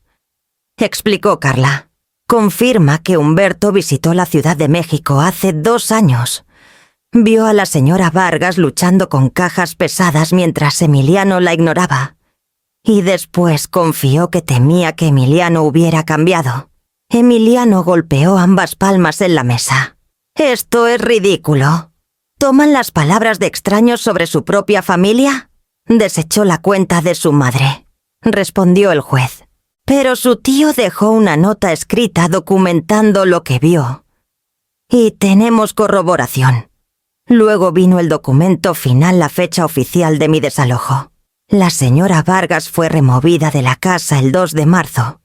Explicó Carla. Confirma que Humberto visitó la Ciudad de México hace 2 años. Vio a la señora Vargas luchando con cajas pesadas mientras Emiliano la ignoraba. Y después confió que temía que Emiliano hubiera cambiado. Emiliano golpeó ambas palmas en la mesa. Esto es ridículo. ¿Toman las palabras de extraños sobre su propia familia? Desechó la cuenta de su madre, respondió el juez. Pero su tío dejó una nota escrita documentando lo que vio. Y tenemos corroboración. Luego vino el documento final, la fecha oficial de mi desalojo. La señora Vargas fue removida de la casa el 2 de marzo.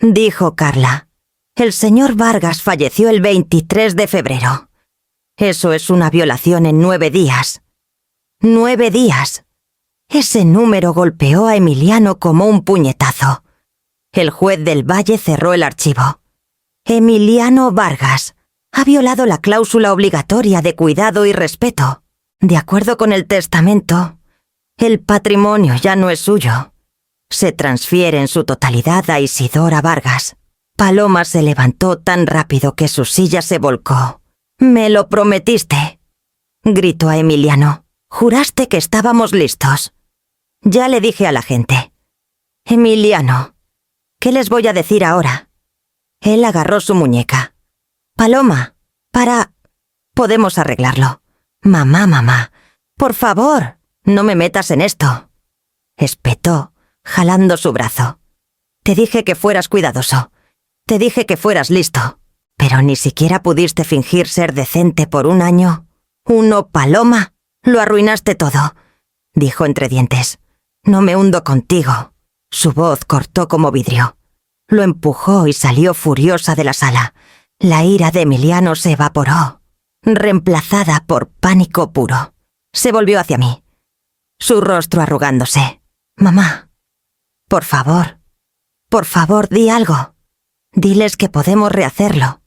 Dijo Carla. El señor Vargas falleció el 23 de febrero. Eso es una violación en 9 días. 9 días. Ese número golpeó a Emiliano como un puñetazo. El juez del Valle cerró el archivo. Emiliano Vargas ha violado la cláusula obligatoria de cuidado y respeto. De acuerdo con el testamento, el patrimonio ya no es suyo. Se transfiere en su totalidad a Isidora Vargas. Paloma se levantó tan rápido que su silla se volcó. «Me lo prometiste», gritó a Emiliano. «Juraste que estábamos listos». Ya le dije a la gente. «Emiliano, ¿qué les voy a decir ahora?» Él agarró su muñeca. «Paloma, podemos arreglarlo. Mamá, por favor, no me metas en esto». Espetó, jalando su brazo. «Te dije que fueras cuidadoso. Te dije que fueras listo. Pero ni siquiera pudiste fingir ser decente por 1 año. Paloma, lo arruinaste todo», dijo entre dientes. «No me hundo contigo». Su voz cortó como vidrio. Lo empujó y salió furiosa de la sala. La ira de Emiliano se evaporó, reemplazada por pánico puro. Se volvió hacia mí, su rostro arrugándose. «Mamá, por favor, di algo. Diles que podemos rehacerlo.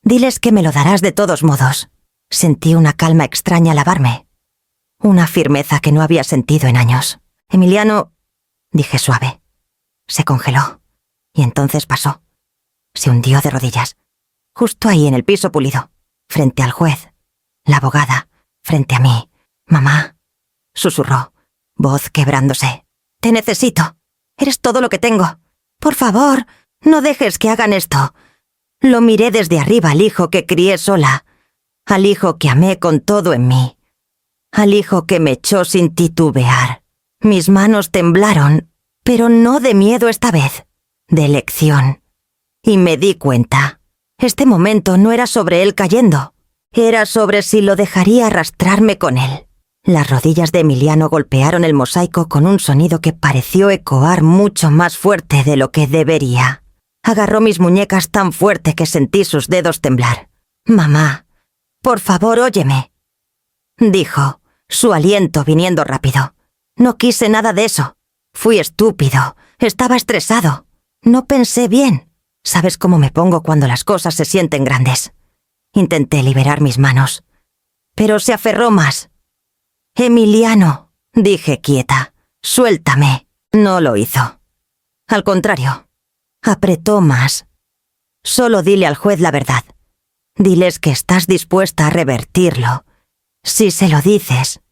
Diles que me lo darás de todos modos». Sentí una calma extraña lavarme, una firmeza que no había sentido en años. «Emiliano», dije suave. Se congeló, y entonces pasó. Se hundió de rodillas, justo ahí en el piso pulido, frente al juez, la abogada, frente a mí. «Mamá», susurró, voz quebrándose. «Te necesito. Eres todo lo que tengo. Por favor, no dejes que hagan esto». Lo miré desde arriba al hijo que crié sola, al hijo que amé con todo en mí, al hijo que me echó sin titubear. Mis manos temblaron, pero no de miedo esta vez, de elección. Y me di cuenta. Este momento no era sobre él cayendo, era sobre si lo dejaría arrastrarme con él. Las rodillas de Emiliano golpearon el mosaico con un sonido que pareció ecoar mucho más fuerte de lo que debería. Agarró mis muñecas tan fuerte que sentí sus dedos temblar. «Mamá, por favor, óyeme», dijo, su aliento viniendo rápido. No quise nada de eso. Fui estúpido, estaba estresado. No pensé bien. ¿Sabes cómo me pongo cuando las cosas se sienten grandes? Intenté liberar mis manos, pero se aferró más. Emiliano, dije quieta, suéltame. No lo hizo. Al contrario, apretó más. Solo dile al juez la verdad. Diles que estás dispuesta a revertirlo. Si se lo dices,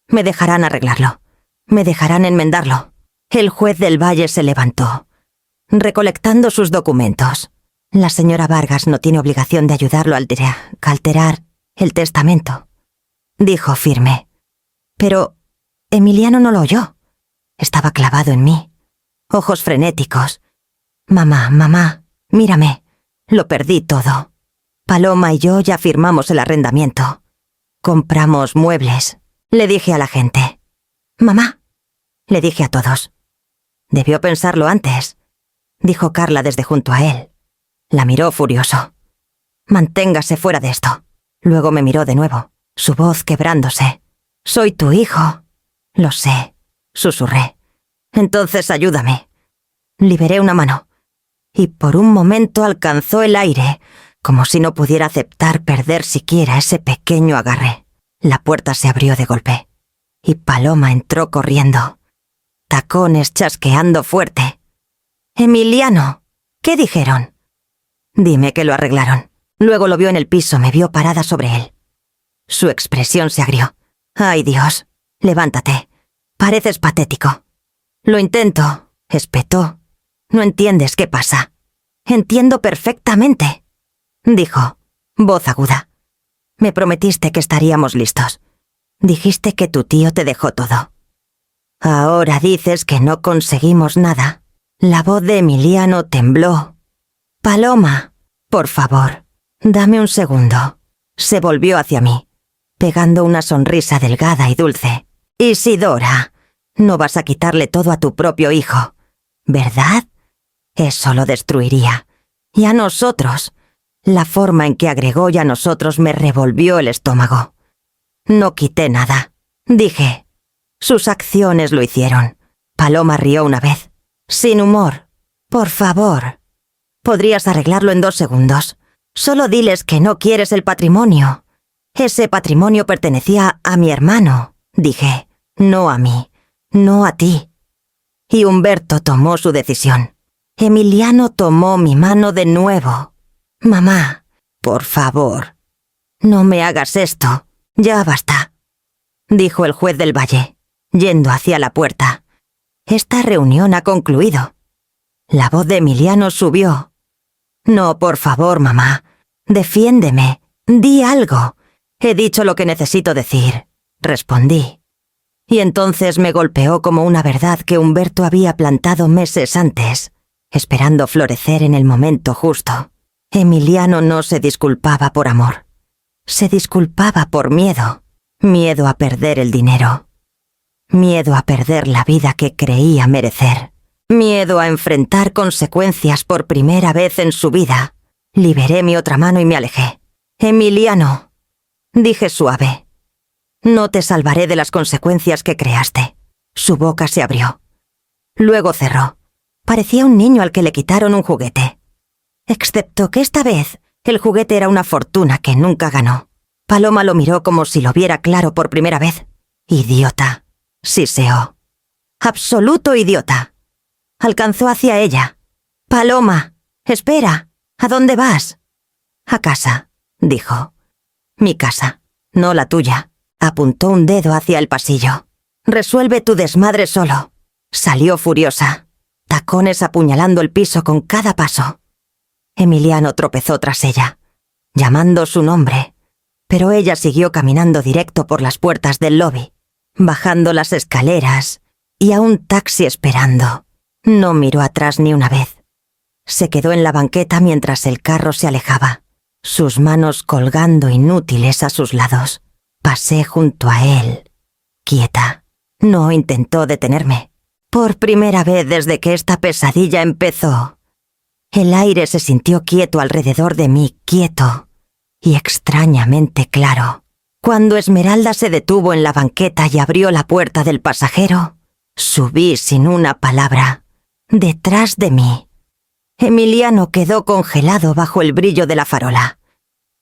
me dejarán arreglarlo. Me dejarán enmendarlo. El juez del Valle se levantó, recolectando sus documentos. La señora Vargas no tiene obligación de ayudarlo a alterar el testamento, dijo firme. Pero Emiliano no lo oyó. Estaba clavado en mí, ojos frenéticos. Mamá, mírame. Lo perdí todo. Paloma y yo ya firmamos el arrendamiento. Compramos muebles. Le dije a la gente. Mamá, le dije a todos. Debió pensarlo antes, dijo Carla desde junto a él. La miró furioso. Manténgase fuera de esto. Luego me miró de nuevo, su voz quebrándose. Soy tu hijo. Lo sé, susurré. Entonces ayúdame. Liberé una mano, y por un momento alcanzó el aire, como si no pudiera aceptar perder siquiera ese pequeño agarre. La puerta se abrió de golpe, y Paloma entró corriendo, tacones chasqueando fuerte. Emiliano, ¿qué dijeron? Dime que lo arreglaron. Luego lo vio en el piso, me vio parada sobre él. Su expresión se agrió. Ay, Dios, levántate. Pareces patético. Lo intento, espetó. No entiendes qué pasa. Entiendo perfectamente, dijo, voz aguda. Me prometiste que estaríamos listos. Dijiste que tu tío te dejó todo. Ahora dices que no conseguimos nada. La voz de Emiliano tembló. Paloma, por favor, dame un segundo. Se volvió hacia mí, pegando una sonrisa delgada y dulce. Isidora, no vas a quitarle todo a tu propio hijo, ¿verdad? Eso lo destruiría. Y a nosotros. La forma en que agregó y a nosotros me revolvió el estómago. No quité nada, dije. Sus acciones lo hicieron. Paloma rió una vez. Sin humor. Por favor. Podrías arreglarlo en 2 segundos. Solo diles que no quieres el patrimonio. Ese patrimonio pertenecía a mi hermano, dije. No a mí. No a ti. Y Humberto tomó su decisión. Emiliano tomó mi mano de nuevo. Mamá, por favor, no me hagas esto. Ya basta, dijo el juez del Valle, yendo hacia la puerta. Esta reunión ha concluido. La voz de Emiliano subió. No, por favor, mamá. Defiéndeme. Di algo. He dicho lo que necesito decir, respondí. Y entonces me golpeó como una verdad que Humberto había plantado meses antes, esperando florecer en el momento justo. Emiliano no se disculpaba por amor. Se disculpaba por miedo. Miedo a perder el dinero. Miedo a perder la vida que creía merecer. Miedo a enfrentar consecuencias por primera vez en su vida. Liberé mi otra mano y me alejé. Emiliano, dije suave. No te salvaré de las consecuencias que creaste. Su boca se abrió. Luego cerró. Parecía un niño al que le quitaron un juguete. Excepto que esta vez el juguete era una fortuna que nunca ganó. Paloma lo miró como si lo viera claro por primera vez. Idiota, siseó. Absoluto idiota. Alcanzó hacia ella. Paloma, espera. ¿A dónde vas? A casa, dijo. Mi casa, no la tuya. Apuntó un dedo hacia el pasillo. Resuelve tu desmadre solo. Salió furiosa. Tacones apuñalando el piso con cada paso. Emiliano tropezó tras ella, llamando su nombre, pero ella siguió caminando directo por las puertas del lobby, bajando las escaleras y a un taxi esperando. No miró atrás ni una vez. Se quedó en la banqueta mientras el carro se alejaba, sus manos colgando inútiles a sus lados. Pasé junto a él, quieta. No intentó detenerme. Por primera vez desde que esta pesadilla empezó. El aire se sintió quieto alrededor de mí, quieto y extrañamente claro. Cuando Esmeralda se detuvo en la banqueta y abrió la puerta del pasajero, subí sin una palabra, detrás de mí. Emiliano quedó congelado bajo el brillo de la farola,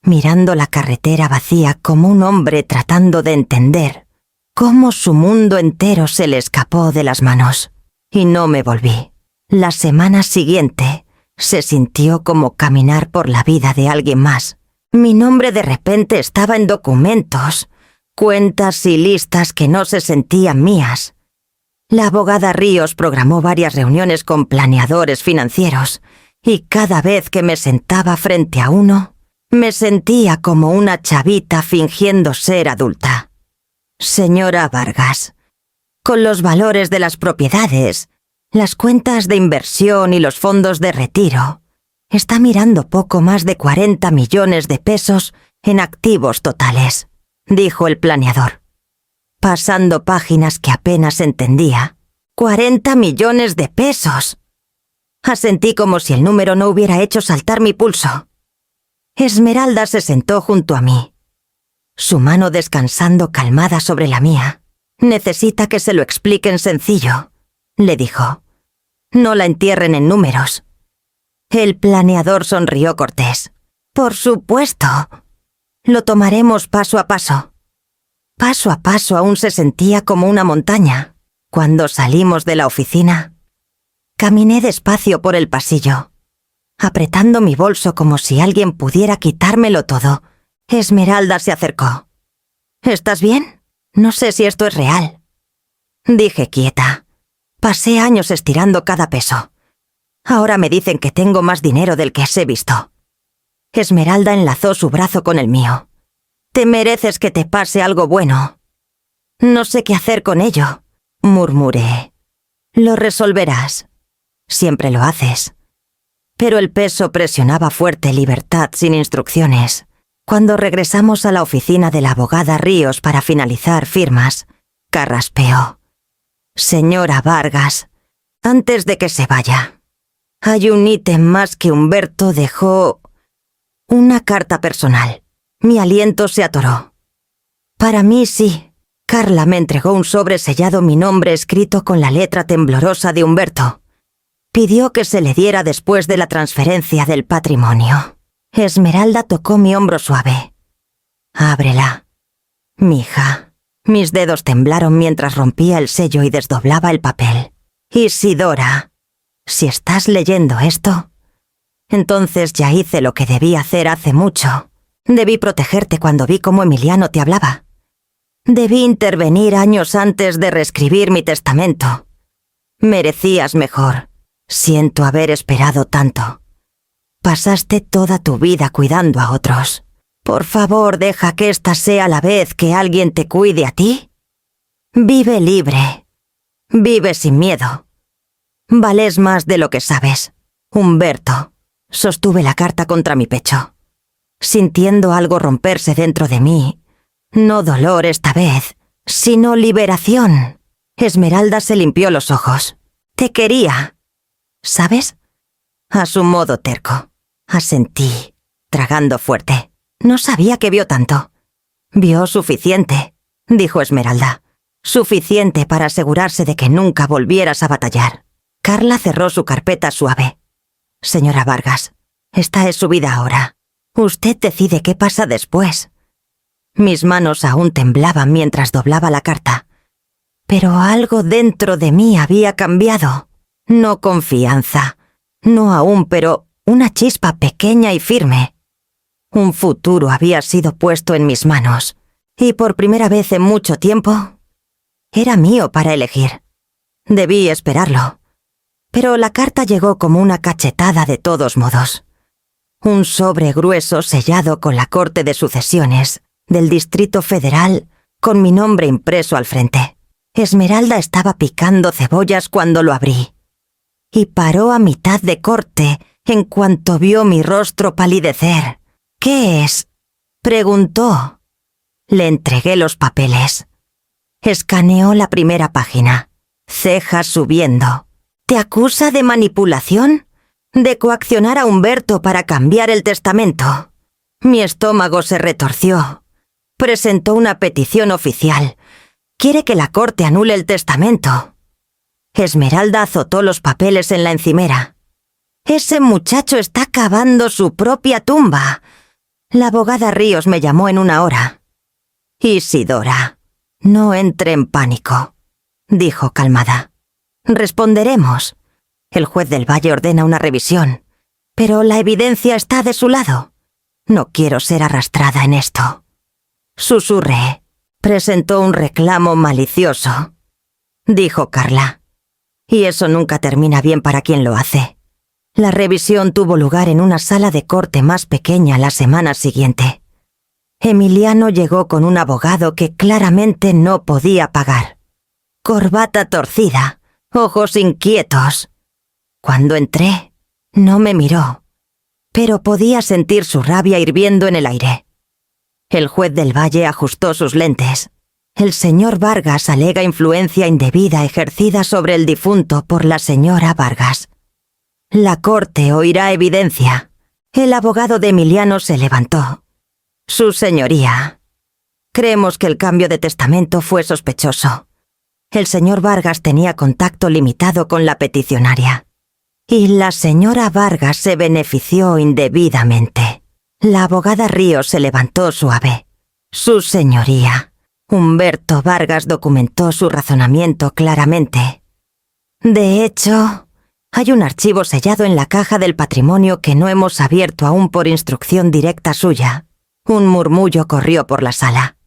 mirando la carretera vacía como un hombre tratando de entender cómo su mundo entero se le escapó de las manos. Y no me volví. La semana siguiente se sintió como caminar por la vida de alguien más. Mi nombre de repente estaba en documentos, cuentas y listas que no se sentían mías. La abogada Ríos programó varias reuniones con planeadores financieros, y cada vez que me sentaba frente a uno, me sentía como una chavita fingiendo ser adulta. Señora Vargas, con los valores de las propiedades, las cuentas de inversión y los fondos de retiro, está mirando poco más de 40 millones de pesos en activos totales, dijo el planeador, pasando páginas que apenas entendía. ¡40 millones de pesos! Asentí como si el número no hubiera hecho saltar mi pulso. Esmeralda se sentó junto a mí, su mano descansando calmada sobre la mía. Necesita que se lo expliquen sencillo, le dijo. No la entierren en números. El planeador sonrió cortés. Por supuesto. Lo tomaremos paso a paso. Paso a paso aún se sentía como una montaña. Cuando salimos de la oficina, caminé despacio por el pasillo, apretando mi bolso como si alguien pudiera quitármelo todo. Esmeralda se acercó. ¿Estás bien? No sé si esto es real. Dije quieta. Pasé años estirando cada peso. Ahora me dicen que tengo más dinero del que he visto. Esmeralda enlazó su brazo con el mío. Te mereces que te pase algo bueno. No sé qué hacer con ello, murmuré. Lo resolverás. Siempre lo haces. Pero el peso presionaba fuerte libertad sin instrucciones. Cuando regresamos a la oficina de la abogada Ríos para finalizar firmas, carraspeó. Señora Vargas, antes de que se vaya, hay un ítem más que Humberto dejó. Una carta personal. Mi aliento se atoró. Para mí sí. Carla me entregó un sobre sellado, mi nombre escrito con la letra temblorosa de Humberto. Pidió que se le diera después de la transferencia del patrimonio. Esmeralda tocó mi hombro suave. Ábrela. Mija. Mis dedos temblaron mientras rompía el sello y desdoblaba el papel. Isidora, si estás leyendo esto, entonces ya hice lo que debí hacer hace mucho. Debí protegerte cuando vi cómo Emiliano te hablaba. Debí intervenir años antes de reescribir mi testamento. Merecías mejor. Siento haber esperado tanto. Pasaste toda tu vida cuidando a otros. Por favor, deja que esta sea la vez que alguien te cuide a ti. Vive libre. Vive sin miedo. Vales más de lo que sabes. Humberto. Sostuve la carta contra mi pecho, sintiendo algo romperse dentro de mí. No dolor esta vez, sino liberación. Esmeralda se limpió los ojos. Te quería. ¿Sabes? A su modo terco. Asentí, tragando fuerte. No sabía que vio tanto. Vio suficiente, dijo Esmeralda. Suficiente para asegurarse de que nunca volvieras a batallar. Carla cerró su carpeta suave. Señora Vargas, esta es su vida ahora. Usted decide qué pasa después. Mis manos aún temblaban mientras doblaba la carta. Pero algo dentro de mí había cambiado. No confianza. No aún, pero una chispa pequeña y firme. Un futuro había sido puesto en mis manos, y por primera vez en mucho tiempo, era mío para elegir. Debí esperarlo. Pero la carta llegó como una cachetada de todos modos. Un sobre grueso sellado con la Corte de Sucesiones del Distrito Federal con mi nombre impreso al frente. Esmeralda estaba picando cebollas cuando lo abrí. Y paró a mitad de corte en cuanto vio mi rostro palidecer. ¿Qué es?, preguntó. Le entregué los papeles. Escaneó la primera página, cejas subiendo. ¿Te acusa de manipulación? ¿De coaccionar a Humberto para cambiar el testamento? Mi estómago se retorció. Presentó una petición oficial. Quiere que la corte anule el testamento. Esmeralda azotó los papeles en la encimera. Ese muchacho está cavando su propia tumba. La abogada Ríos me llamó en una hora. Isidora, no entre en pánico, dijo calmada. Responderemos. El juez del Valle ordena una revisión, pero la evidencia está de su lado. No quiero ser arrastrada en esto. Susurré. Presentó un reclamo malicioso, dijo Carla. Y eso nunca termina bien para quien lo hace. La revisión tuvo lugar en una sala de corte más pequeña la semana siguiente. Emiliano llegó con un abogado que claramente no podía pagar. Corbata torcida, ojos inquietos. Cuando entré, no me miró, pero podía sentir su rabia hirviendo en el aire. El juez del Valle ajustó sus lentes. El señor Vargas alega influencia indebida ejercida sobre el difunto por la señora Vargas. La corte oirá evidencia. El abogado de Emiliano se levantó. Su señoría. Creemos que el cambio de testamento fue sospechoso. El señor Vargas tenía contacto limitado con la peticionaria. Y la señora Vargas se benefició indebidamente. La abogada Ríos se levantó suave. Su señoría. Humberto Vargas documentó su razonamiento claramente. De hecho, hay un archivo sellado en la caja del patrimonio que no hemos abierto aún por instrucción directa suya. Un murmullo corrió por la sala.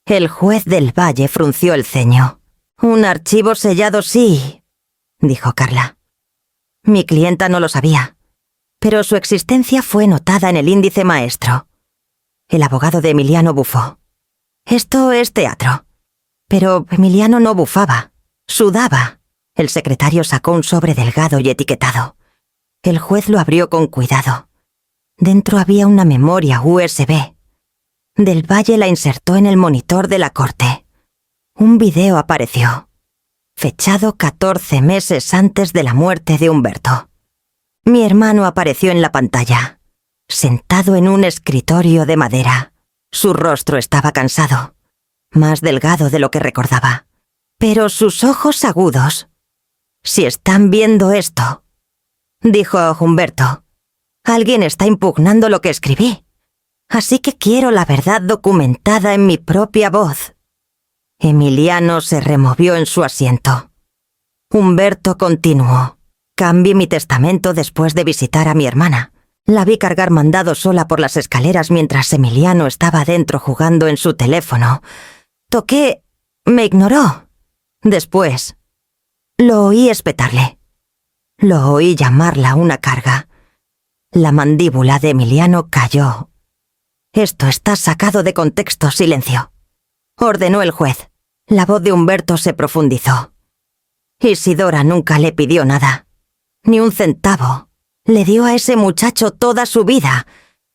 El juez del Valle frunció el ceño. Un archivo sellado sí, dijo Carla. Mi clienta no lo sabía, pero su existencia fue notada en el índice maestro. El abogado de Emiliano bufó. Esto es teatro. Pero Emiliano no bufaba, sudaba. El secretario sacó un sobre delgado y etiquetado. El juez lo abrió con cuidado. Dentro había una memoria USB. Del Valle la insertó en el monitor de la corte. Un video apareció, fechado 14 meses antes de la muerte de Humberto. Mi hermano apareció en la pantalla, sentado en un escritorio de madera. Su rostro estaba cansado, más delgado de lo que recordaba, pero sus ojos agudos. Si están viendo esto, dijo Humberto, alguien está impugnando lo que escribí. Así que quiero la verdad documentada en mi propia voz. Emiliano se removió en su asiento. Humberto continuó. Cambié mi testamento después de visitar a mi hermana. La vi cargar mandado sola por las escaleras mientras Emiliano estaba dentro jugando en su teléfono. Toqué... me ignoró. Después, lo oí espetarle. Lo oí llamarla una carga. La mandíbula de Emiliano cayó. Esto está sacado de contexto, silencio. Ordenó el juez. La voz de Humberto se profundizó. Isidora nunca le pidió nada. Ni un centavo. Le dio a ese muchacho toda su vida.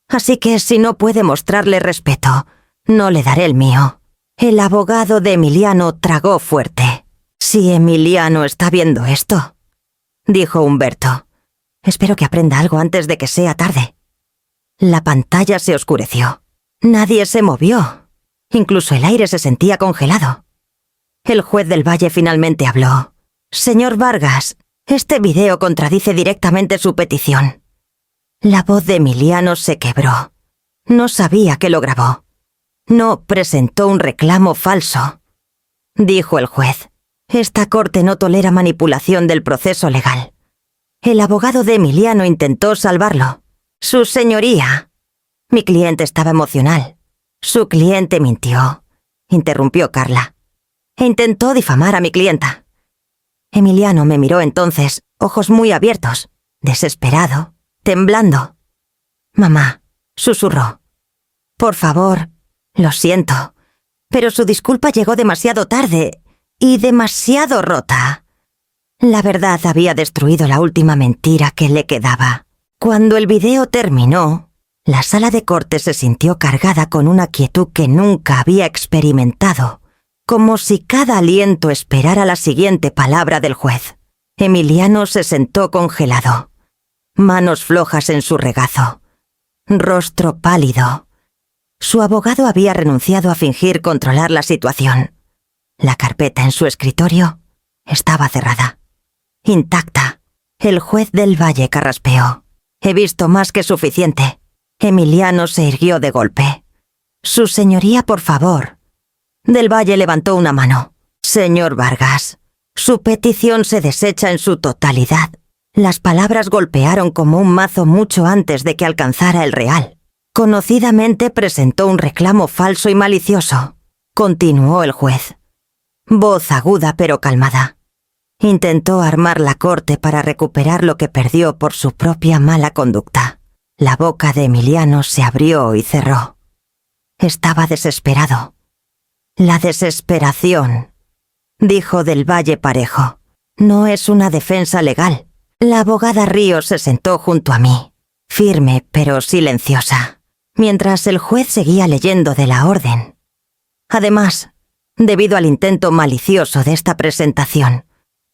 Así que si no puede mostrarle respeto, no le daré el mío. El abogado de Emiliano tragó fuerte. Si Emiliano está viendo esto, dijo Humberto. Espero que aprenda algo antes de que sea tarde. La pantalla se oscureció. Nadie se movió. Incluso el aire se sentía congelado. El juez del Valle finalmente habló. Señor Vargas, este video contradice directamente su petición. La voz de Emiliano se quebró. No sabía que lo grabó. No presentó un reclamo falso. Dijo el juez. Esta corte no tolera manipulación del proceso legal. El abogado de Emiliano intentó salvarlo. Su señoría. Mi cliente estaba emocional. Su cliente mintió, interrumpió Carla. E intentó difamar a mi clienta. Emiliano me miró entonces, ojos muy abiertos, desesperado, temblando. Mamá, susurró. Por favor, lo siento, pero su disculpa llegó demasiado tarde y demasiado rota. La verdad había destruido la última mentira que le quedaba. Cuando el video terminó, la sala de corte se sintió cargada con una quietud que nunca había experimentado, como si cada aliento esperara la siguiente palabra del juez. Emiliano se sentó congelado, manos flojas en su regazo, rostro pálido. Su abogado había renunciado a fingir controlar la situación. La carpeta en su escritorio estaba cerrada, intacta. El juez del Valle carraspeó. «He visto más que suficiente». Emiliano se irguió de golpe. «Su señoría, por favor». Del Valle levantó una mano. «Señor Vargas, su petición se desecha en su totalidad». Las palabras golpearon como un mazo mucho antes de que alcanzara el real. Conocidamente presentó un reclamo falso y malicioso. Continuó el juez. Voz aguda pero calmada. Intentó armar la corte para recuperar lo que perdió por su propia mala conducta. La boca de Emiliano se abrió y cerró. Estaba desesperado. «La desesperación», dijo del Valle parejo, «no es una defensa legal». La abogada Ríos se sentó junto a mí, firme pero silenciosa, mientras el juez seguía leyendo de la orden. Además, debido al intento malicioso de esta presentación,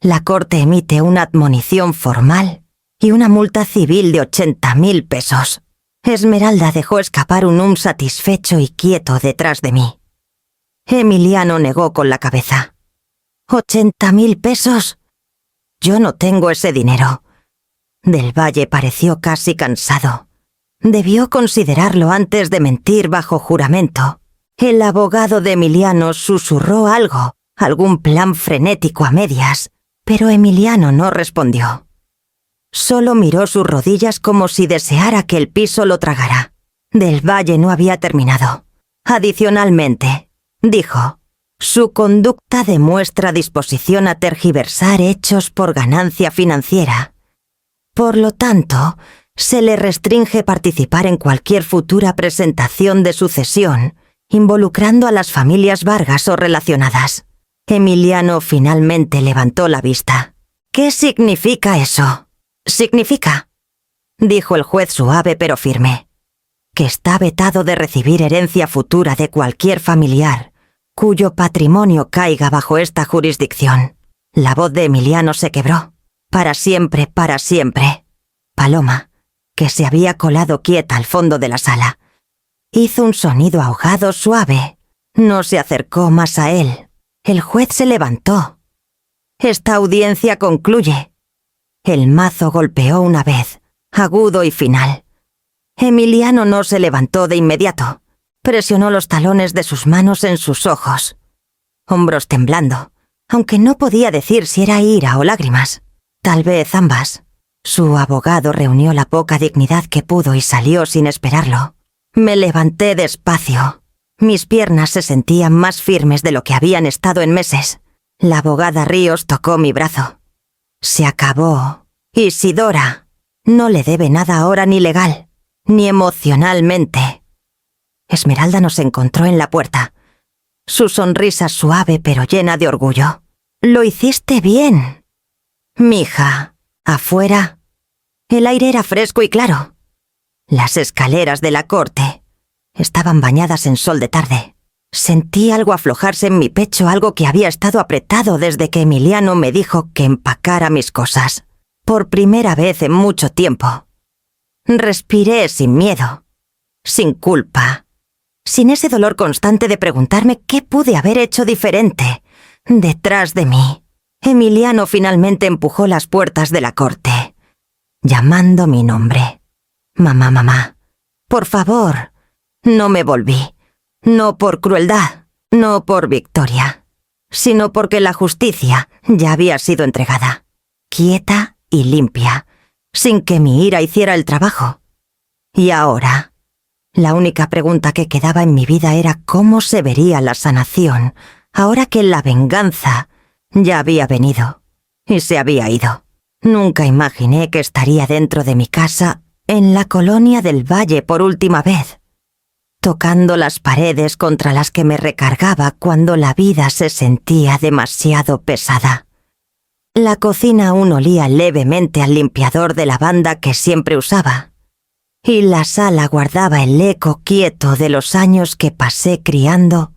la Corte emite una admonición formal y una multa civil de 80.000 pesos. Esmeralda dejó escapar un satisfecho y quieto detrás de mí. Emiliano negó con la cabeza. «¿80.000 pesos? Yo no tengo ese dinero». Del Valle pareció casi cansado. Debió considerarlo antes de mentir bajo juramento. El abogado de Emiliano susurró algo, algún plan frenético a medias, pero Emiliano no respondió. Solo miró sus rodillas como si deseara que el piso lo tragara. Del Valle no había terminado. «Adicionalmente», dijo, «su conducta demuestra disposición a tergiversar hechos por ganancia financiera. Por lo tanto, se le restringe participar en cualquier futura presentación de sucesión, involucrando a las familias Vargas o relacionadas». Emiliano finalmente levantó la vista. «¿Qué significa eso?» «Significa», dijo el juez suave pero firme, «que está vetado de recibir herencia futura de cualquier familiar cuyo patrimonio caiga bajo esta jurisdicción». La voz de Emiliano se quebró. «Para siempre, para siempre». Paloma, que se había colado quieta al fondo de la sala, hizo un sonido ahogado suave. No se acercó más a él. El juez se levantó. «Esta audiencia concluye». El mazo golpeó una vez, agudo y final. Emiliano no se levantó de inmediato. Presionó los talones de sus manos en sus ojos, hombros temblando, aunque no podía decir si era ira o lágrimas. Tal vez ambas. Su abogado reunió la poca dignidad que pudo y salió sin esperarlo. Me levanté despacio. Mis piernas se sentían más firmes de lo que habían estado en meses. La abogada Ríos tocó mi brazo. «Se acabó. Isidora no le debe nada ahora ni legal, ni emocionalmente». Esmeralda nos encontró en la puerta. Su sonrisa suave pero llena de orgullo. «Lo hiciste bien, mija». Afuera, el aire era fresco y claro. Las escaleras de la corte estaban bañadas en sol de tarde. Sentí algo aflojarse en mi pecho, algo que había estado apretado desde que Emiliano me dijo que empacara mis cosas. Por primera vez en mucho tiempo. Respiré sin miedo, sin culpa, sin ese dolor constante de preguntarme qué pude haber hecho diferente. Detrás de mí, Emiliano finalmente empujó las puertas de la corte, llamando mi nombre. «Mamá, mamá, por favor». No me volví, no por crueldad, no por victoria, sino porque la justicia ya había sido entregada, quieta y limpia, sin que mi ira hiciera el trabajo. Y ahora, la única pregunta que quedaba en mi vida era cómo se vería la sanación, ahora que la venganza ya había venido y se había ido. Nunca imaginé que estaría dentro de mi casa, en la colonia del Valle por última vez, tocando las paredes contra las que me recargaba cuando la vida se sentía demasiado pesada. La cocina aún olía levemente al limpiador de lavanda que siempre usaba, y la sala guardaba el eco quieto de los años que pasé criando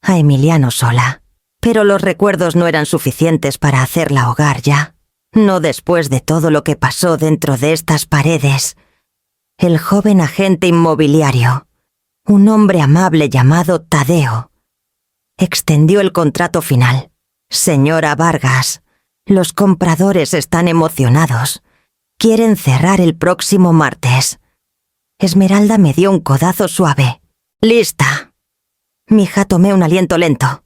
a Emiliano sola. Pero los recuerdos no eran suficientes para hacerla hogar ya, no después de todo lo que pasó dentro de estas paredes. El joven agente inmobiliario un hombre amable llamado Tadeo. Extendió el contrato final. Señora Vargas, los compradores están emocionados. Quieren cerrar el próximo martes. Esmeralda me dio un codazo suave. ¡Lista! Mi hija tomé un aliento lento.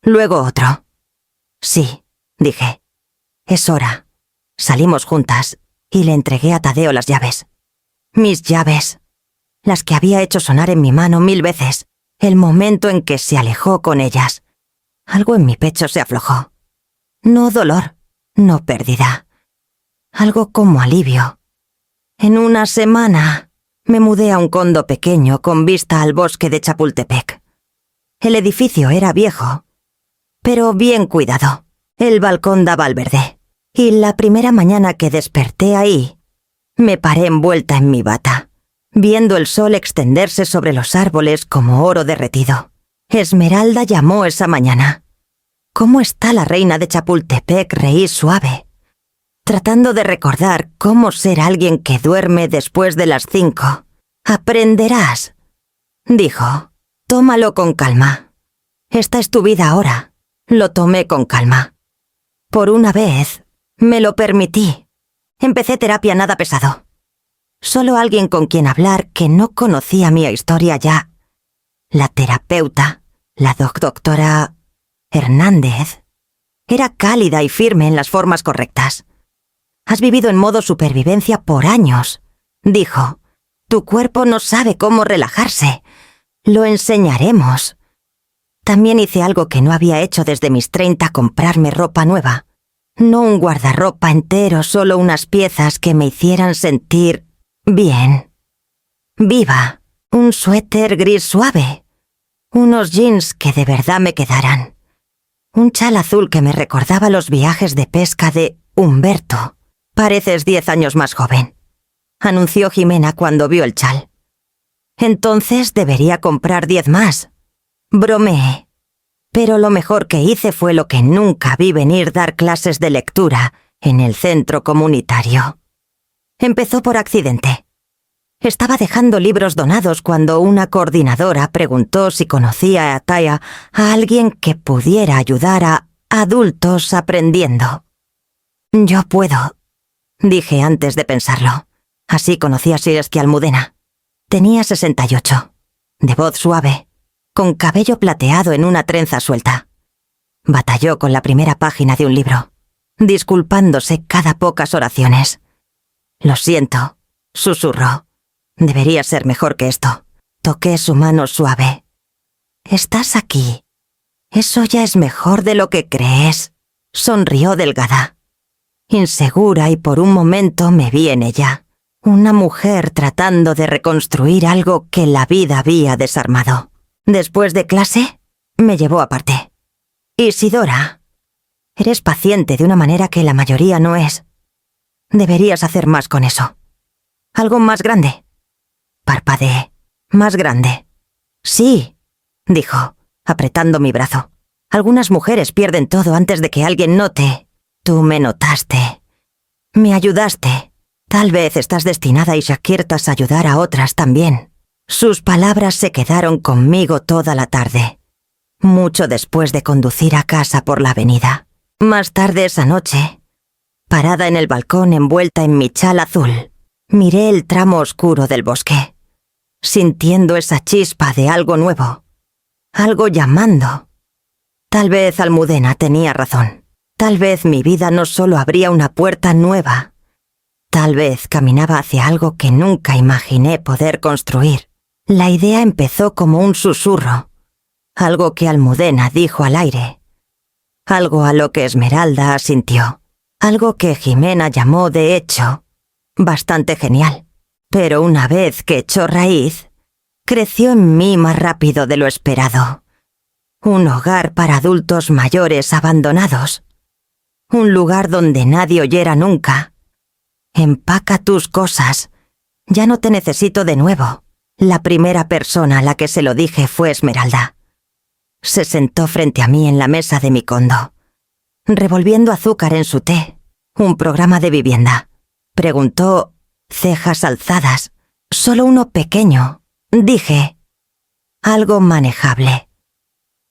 Luego otro. Sí, dije. Es hora. Salimos juntas y le entregué a Tadeo las llaves. Mis llaves. Las que había hecho sonar en mi mano 1000 veces. El momento en que se alejó con ellas. Algo en mi pecho se aflojó. No dolor, no pérdida. Algo como alivio. En una semana me mudé a un condo pequeño con vista al bosque de Chapultepec. El edificio era viejo, pero bien cuidado. El balcón daba al verde. Y la primera mañana que desperté ahí, me paré envuelta en mi bata, viendo el sol extenderse sobre los árboles como oro derretido. Esmeralda llamó esa mañana. ¿Cómo está la reina de Chapultepec? Reí suave, tratando de recordar cómo ser alguien que duerme después de las 5. Aprenderás, dijo. Tómalo con calma. Esta es tu vida ahora. Lo tomé con calma. Por una vez, me lo permití. Empecé terapia nada pesado. Solo alguien con quien hablar que no conocía mi historia ya. La terapeuta, la doctora Hernández, era cálida y firme en las formas correctas. Has vivido en modo supervivencia por años, dijo. Tu cuerpo no sabe cómo relajarse. Lo enseñaremos. También hice algo que no había hecho desde mis 30, comprarme ropa nueva. No un guardarropa entero, solo unas piezas que me hicieran sentir bien. Viva. Un suéter gris suave. Unos jeans que de verdad me quedaran. Un chal azul que me recordaba los viajes de pesca de Humberto. Pareces 10 años más joven, anunció Jimena cuando vio el chal. Entonces debería comprar 10 más. Bromeé. Pero lo mejor que hice fue lo que nunca vi venir: dar clases de lectura en el centro comunitario. Empezó por accidente. Estaba dejando libros donados cuando una coordinadora preguntó si conocía a alguien que pudiera ayudar a adultos aprendiendo. Yo puedo, dije antes de pensarlo. Así conocí a Siersky Almudena. Tenía 68, de voz suave, con cabello plateado en una trenza suelta. Batalló con la primera página de un libro, disculpándose cada pocas oraciones. Lo siento, susurró. Debería ser mejor que esto. Toqué su mano suave. Estás aquí. Eso ya es mejor de lo que crees. Sonrió delgada. Insegura, y por un momento me vi en ella. Una mujer tratando de reconstruir algo que la vida había desarmado. Después de clase, me llevó aparte. Isidora, eres paciente de una manera que la mayoría no es. Deberías hacer más con eso. Algo más grande. Parpadeé. Más grande. Sí, dijo, apretando mi brazo. Algunas mujeres pierden todo antes de que alguien note. Tú me notaste. Me ayudaste. Tal vez estás destinada, Ishakirtas, a ayudar a otras también. Sus palabras se quedaron conmigo toda la tarde. Mucho después de conducir a casa por la avenida. Más tarde esa noche, parada en el balcón envuelta en mi chal azul, miré el tramo oscuro del bosque, sintiendo esa chispa de algo nuevo. Algo llamando. Tal vez Almudena tenía razón. Tal vez mi vida no solo abría una puerta nueva. Tal vez caminaba hacia algo que nunca imaginé poder construir. La idea empezó como un susurro. Algo que Almudena dijo al aire. Algo a lo que Esmeralda asintió. Algo que Jimena llamó, de hecho, bastante genial. Pero una vez que echó raíz, creció en mí más rápido de lo esperado. Un hogar para adultos mayores abandonados. Un lugar donde nadie oyera nunca. Empaca tus cosas. Ya no te necesito de nuevo. La primera persona a la que se lo dije fue Esmeralda. Se sentó frente a mí en la mesa de mi condo, revolviendo azúcar en su té. Un programa de vivienda. Preguntó, cejas alzadas. Solo uno pequeño. Dije, algo manejable.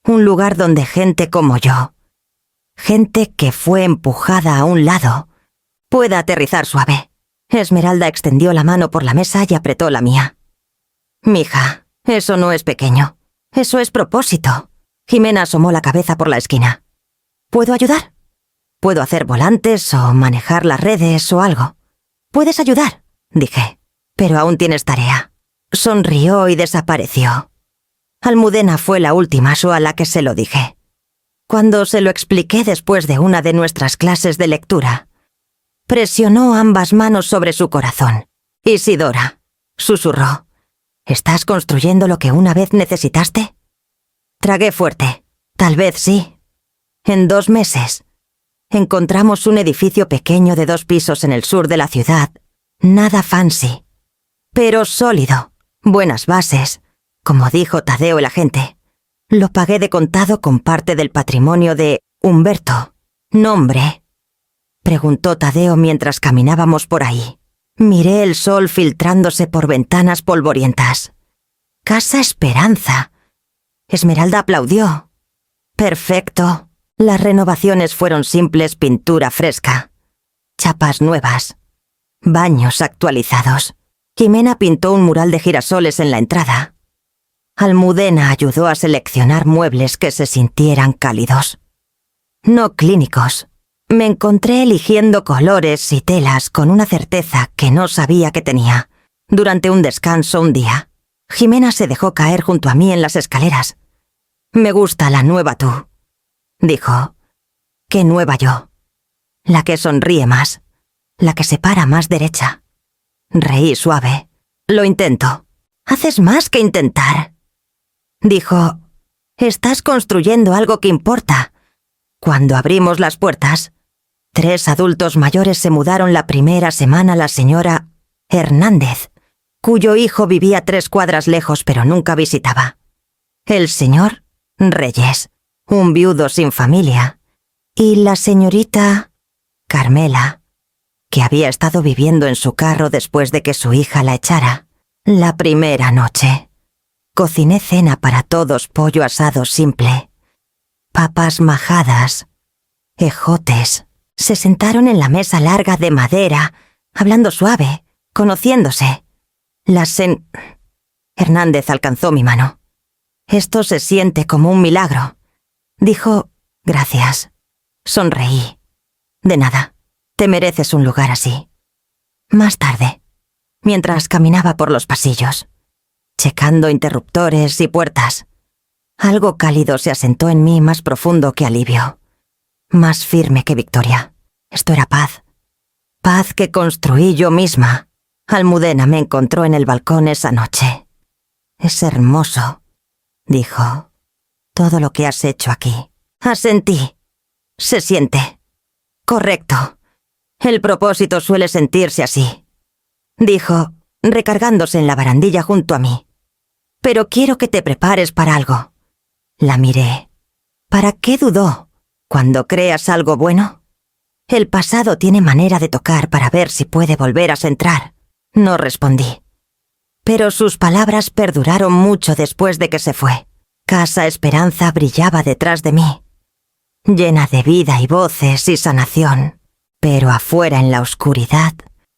Un lugar donde gente como yo, gente que fue empujada a un lado, pueda aterrizar suave. Esmeralda extendió la mano por la mesa y apretó la mía. Mija, eso no es pequeño. Eso es propósito. Jimena asomó la cabeza por la esquina. ¿Puedo ayudar? Puedo hacer volantes o manejar las redes o algo. Puedes ayudar, dije, pero aún tienes tarea. Sonrió y desapareció. Almudena fue la última a la que se lo dije. Cuando se lo expliqué después de una de nuestras clases de lectura, presionó ambas manos sobre su corazón. Isidora, susurró, ¿estás construyendo lo que una vez necesitaste? Tragué fuerte. Tal vez sí. En 2 meses, encontramos un edificio pequeño de 2 pisos en el sur de la ciudad. Nada fancy, pero sólido. Buenas bases, como dijo Tadeo el agente. Lo pagué de contado con parte del patrimonio de Humberto. ¿Nombre? Preguntó Tadeo mientras caminábamos por ahí. Miré el sol filtrándose por ventanas polvorientas. Casa Esperanza. Esmeralda aplaudió. Perfecto. Las renovaciones fueron simples pintura fresca. Chapas nuevas. Baños actualizados. Jimena pintó un mural de girasoles en la entrada. Almudena ayudó a seleccionar muebles que se sintieran cálidos. No clínicos. Me encontré eligiendo colores y telas con una certeza que no sabía que tenía. Durante un descanso un día, Jimena se dejó caer junto a mí en las escaleras. Me gusta la nueva tú, dijo. ¿Qué nueva yo? La que sonríe más, la que se para más derecha. Reí suave. Lo intento. Haces más que intentar. Dijo, estás construyendo algo que importa. Cuando abrimos las puertas, 3 adultos mayores se mudaron la primera semana. La señora Hernández, cuyo hijo vivía 3 cuadras lejos pero nunca visitaba. El señor Reyes, un viudo sin familia. Y la señorita Carmela, que había estado viviendo en su carro después de que su hija la echara. La primera noche. Cociné cena para todos, pollo asado simple, papas majadas, ejotes. Se sentaron en la mesa larga de madera, hablando suave, conociéndose. Hernández alcanzó mi mano. Esto se siente como un milagro. Dijo, gracias. Sonreí. De nada, te mereces un lugar así. Más tarde, mientras caminaba por los pasillos, checando interruptores y puertas, algo cálido se asentó en mí, más profundo que alivio, más firme que victoria. Esto era paz. Paz que construí yo misma. Almudena me encontró en el balcón esa noche. Es hermoso, dijo. Todo lo que has hecho aquí. Asentí. Se siente. Correcto. El propósito suele sentirse así, dijo, recargándose en la barandilla junto a mí. Pero quiero que te prepares para algo. La miré. ¿Para qué dudó? Cuando creas algo bueno, el pasado tiene manera de tocar para ver si puede volver a centrar. No respondí. Pero sus palabras perduraron mucho después de que se fue. Casa Esperanza brillaba detrás de mí, llena de vida y voces y sanación. Pero afuera en la oscuridad,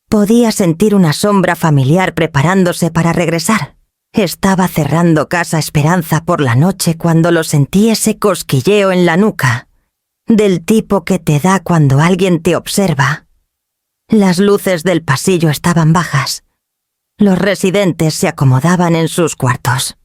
podía sentir una sombra familiar preparándose para regresar. Estaba cerrando Casa Esperanza por la noche cuando lo sentí, ese cosquilleo en la nuca, del tipo que te da cuando alguien te observa. Las luces del pasillo estaban bajas. Los residentes se acomodaban en sus cuartos.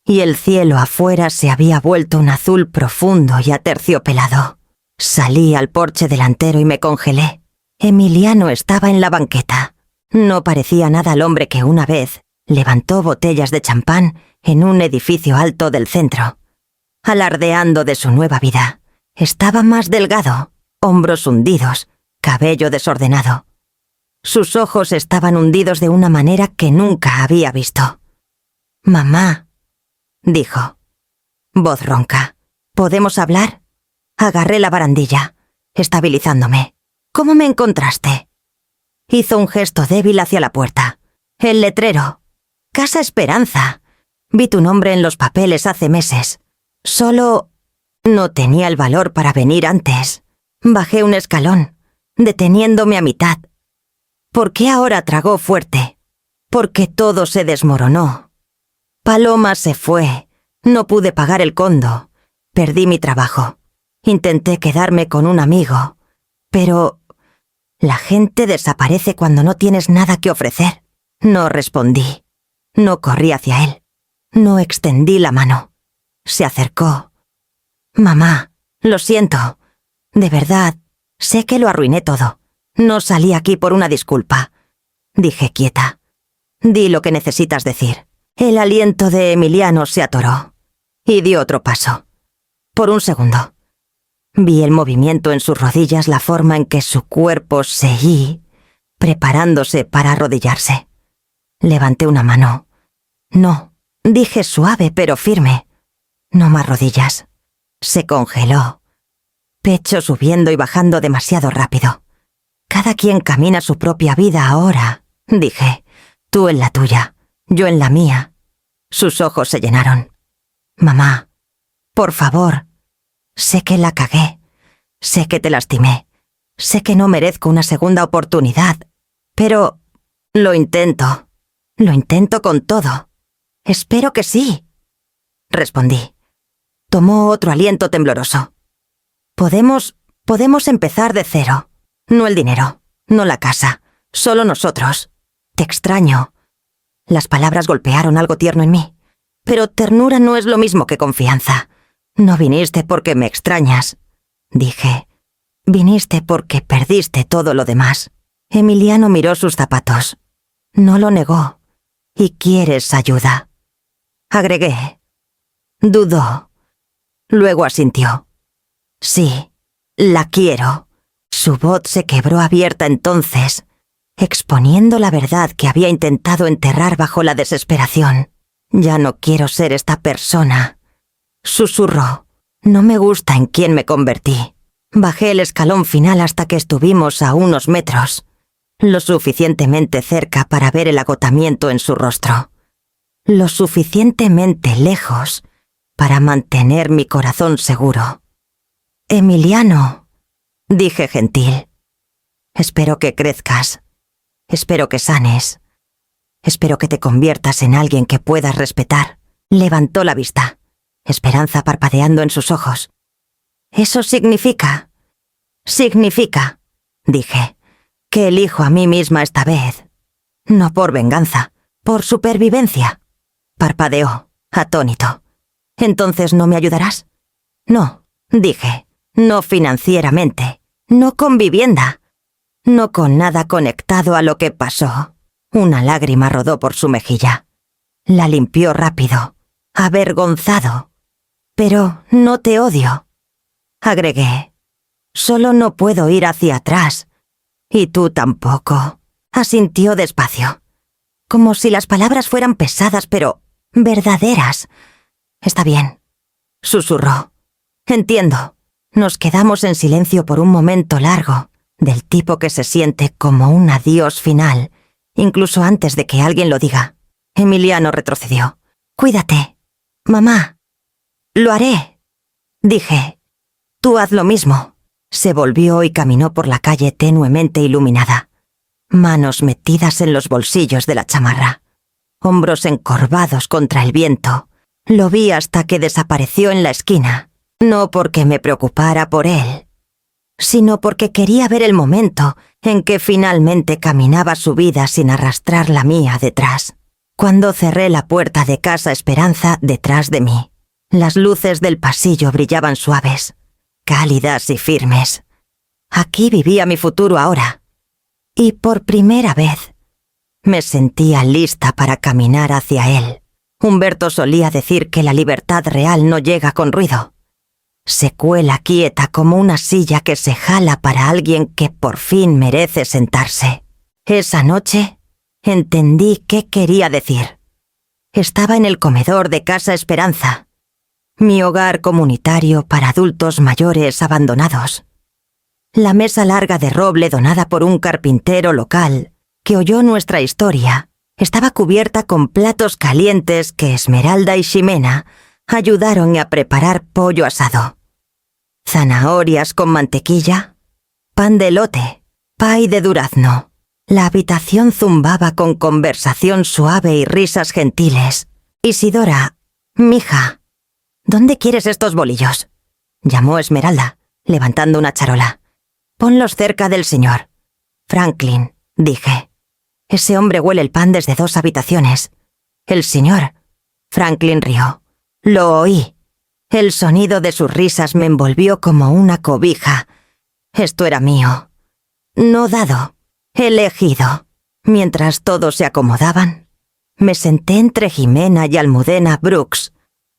Y el cielo afuera se había vuelto un azul profundo y aterciopelado. Salí al porche delantero y me congelé. Emiliano estaba en la banqueta. No parecía nada al hombre que una vez levantó botellas de champán en un edificio alto del centro, alardeando de su nueva vida. Estaba más delgado, hombros hundidos, cabello desordenado. Sus ojos estaban hundidos de una manera que nunca había visto. «Mamá», dijo. Voz ronca. «¿Podemos hablar?» Agarré la barandilla, estabilizándome. «¿Cómo me encontraste?» Hizo un gesto débil hacia la puerta. «El letrero. Casa Esperanza. Vi tu nombre en los papeles hace meses. Solo no tenía el valor para venir antes. Bajé un escalón, deteniéndome a mitad. ¿Por qué ahora tragó fuerte? Porque todo se desmoronó. Paloma se fue. No pude pagar el condo. Perdí mi trabajo. Intenté quedarme con un amigo. Pero la gente desaparece cuando no tienes nada que ofrecer. No respondí. No corrí hacia él. No extendí la mano. Se acercó. Mamá, lo siento. De verdad, sé que lo arruiné todo. No salí aquí por una disculpa. Dije quieta. Di lo que necesitas decir. El aliento de Emiliano se atoró. Y dio otro paso. Por un segundo. Vi el movimiento en sus rodillas, la forma en que su cuerpo seguía, preparándose para arrodillarse. Levanté una mano. No, dije suave pero firme. No más rodillas. Se congeló. Pecho subiendo y bajando demasiado rápido. Cada quien camina su propia vida ahora, dije. Tú en la tuya, yo en la mía. Sus ojos se llenaron. Mamá, por favor. Sé que la cagué. Sé que te lastimé. Sé que no merezco una segunda oportunidad. Pero lo intento. Lo intento con todo. Espero que sí. Respondí. Tomó otro aliento tembloroso. Podemos empezar de cero. No el dinero, no la casa, solo nosotros. Te extraño. Las palabras golpearon algo tierno en mí. Pero ternura no es lo mismo que confianza. No viniste porque me extrañas. Dije. Viniste porque perdiste todo lo demás. Emiliano miró sus zapatos. No lo negó. Y quieres ayuda. Agregué. Dudó. Luego asintió. Sí, la quiero. Su voz se quebró abierta entonces, exponiendo la verdad que había intentado enterrar bajo la desesperación. Ya no quiero ser esta persona. Susurró. No me gusta en quién me convertí. Bajé el escalón final hasta que estuvimos a unos metros, lo suficientemente cerca para ver el agotamiento en su rostro. Lo suficientemente lejos para mantener mi corazón seguro. Emiliano, dije gentil. Espero que crezcas. Espero que sanes. Espero que te conviertas en alguien que puedas respetar. Levantó la vista, esperanza parpadeando en sus ojos. Eso significa, dije, que elijo a mí misma esta vez. No por venganza, por supervivencia. Parpadeó, atónito. ¿Entonces no me ayudarás? No, dije, no financieramente, no con vivienda, no con nada conectado a lo que pasó. Una lágrima rodó por su mejilla. La limpió rápido, avergonzado. Pero no te odio. Agregué. Solo no puedo ir hacia atrás. Y tú tampoco. Asintió despacio. Como si las palabras fueran pesadas, pero verdaderas. Está bien, susurró. Entiendo. Nos quedamos en silencio por un momento largo, del tipo que se siente como un adiós final, incluso antes de que alguien lo diga. Emiliano retrocedió. Cuídate. Mamá. Lo haré. Dije. Tú haz lo mismo. Se volvió y caminó por la calle tenuemente iluminada. Manos metidas en los bolsillos de la chamarra. Hombros encorvados contra el viento. Lo vi hasta que desapareció en la esquina. No porque me preocupara por él, sino porque quería ver el momento en que finalmente caminaba su vida sin arrastrar la mía detrás. Cuando cerré la puerta de Casa Esperanza detrás de mí, las luces del pasillo brillaban suaves, cálidas y firmes. Aquí vivía mi futuro ahora. Y por primera vez me sentía lista para caminar hacia él. Humberto solía decir que la libertad real no llega con ruido. Se cuela quieta como una silla que se jala para alguien que por fin merece sentarse. Esa noche entendí qué quería decir. Estaba en el comedor de Casa Esperanza, mi hogar comunitario para adultos mayores abandonados. La mesa larga de roble donada por un carpintero local que oyó nuestra historia Estaba cubierta con platos calientes que Esmeralda y Ximena ayudaron a preparar pollo asado. Zanahorias con mantequilla, pan de elote, pay de durazno. La habitación zumbaba con conversación suave y risas gentiles. Isidora, mija, ¿dónde quieres estos bolillos?, llamó Esmeralda, levantando una charola. Ponlos cerca del señor. Franklin, dije. Ese hombre huele el pan desde 2 habitaciones. El señor. Franklin rió. Lo oí. El sonido de sus risas me envolvió como una cobija. Esto era mío. No dado. Elegido. Mientras todos se acomodaban, me senté entre Ximena y Almudena Brooks,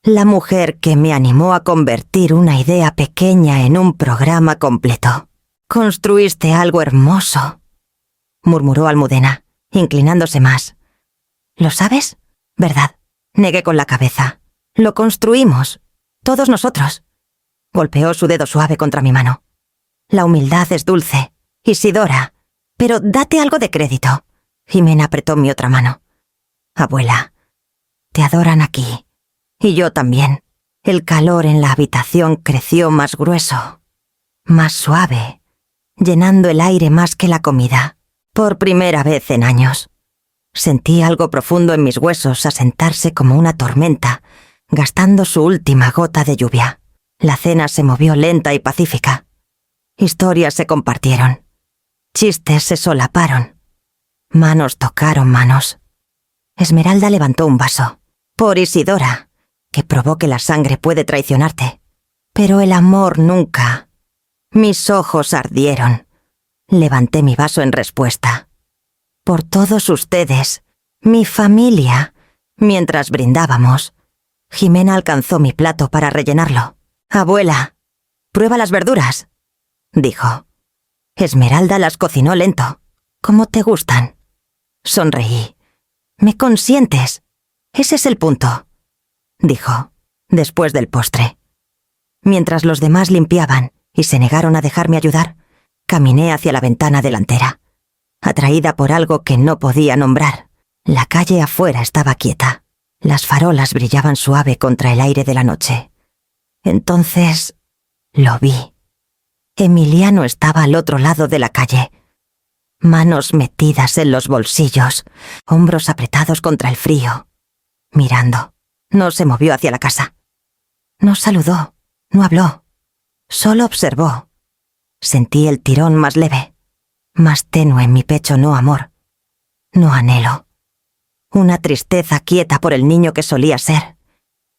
la mujer que me animó a convertir una idea pequeña en un programa completo. Construiste algo hermoso, murmuró Almudena, inclinándose más. ¿Lo sabes? ¿Verdad? Negué con la cabeza. Lo construimos. Todos nosotros. Golpeó su dedo suave contra mi mano. La humildad es dulce, Isidora, pero date algo de crédito. Ximena apretó mi otra mano. Abuela, te adoran aquí. Y yo también. El calor en la habitación creció más grueso, más suave, llenando el aire más que la comida. Por primera vez en años. Sentí algo profundo en mis huesos asentarse como una tormenta, gastando su última gota de lluvia. La cena se movió lenta y pacífica. Historias se compartieron. Chistes se solaparon. Manos tocaron manos. Esmeralda levantó un vaso. Por Isidora, que probó que la sangre puede traicionarte. Pero el amor nunca. Mis ojos ardieron. Levanté mi vaso en respuesta. Por todos ustedes, mi familia. Mientras brindábamos, Ximena alcanzó mi plato para rellenarlo. Abuela, prueba las verduras, dijo. Esmeralda las cocinó lento. ¿Cómo te gustan? Sonreí. ¿Me consientes? Ese es el punto, dijo, después del postre. Mientras los demás limpiaban y se negaron a dejarme ayudar, caminé hacia la ventana delantera, atraída por algo que no podía nombrar. La calle afuera estaba quieta. Las farolas brillaban suave contra el aire de la noche. Entonces lo vi. Emiliano estaba al otro lado de la calle. Manos metidas en los bolsillos, hombros apretados contra el frío. Mirando. No se movió hacia la casa. No saludó, no habló. Solo observó. Sentí el tirón más leve, más tenue en mi pecho, no amor, no anhelo. Una tristeza quieta por el niño que solía ser.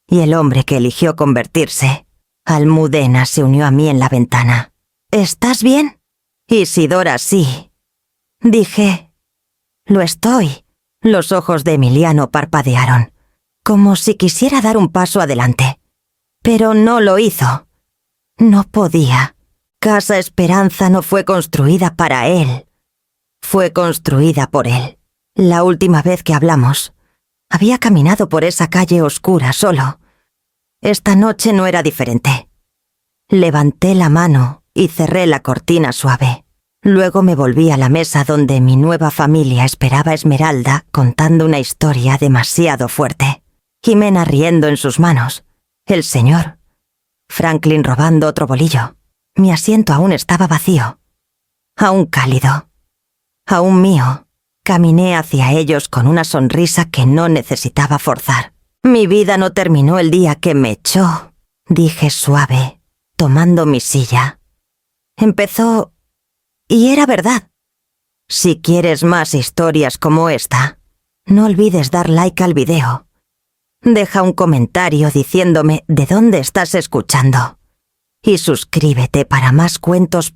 Y el hombre que eligió convertirse. Almudena se unió a mí en la ventana. ¿Estás bien? Isidora, sí. Dije. Lo estoy. Los ojos de Emiliano parpadearon, como si quisiera dar un paso adelante. Pero no lo hizo. No podía. Casa Esperanza no fue construida para él. Fue construida por él. La última vez que hablamos, había caminado por esa calle oscura solo. Esta noche no era diferente. Levanté la mano y cerré la cortina suave. Luego me volví a la mesa donde mi nueva familia esperaba a Esmeralda contando una historia demasiado fuerte. Ximena riendo en sus manos. El señor. Franklin robando otro bolillo. Mi asiento aún estaba vacío. Aún cálido. Aún mío. Caminé hacia ellos con una sonrisa que no necesitaba forzar. Mi vida no terminó el día que me echó, dije suave, tomando mi silla. Empezó... y era verdad. Si quieres más historias como esta, no olvides dar like al video. Deja un comentario diciéndome de dónde estás escuchando. Y suscríbete para más cuentos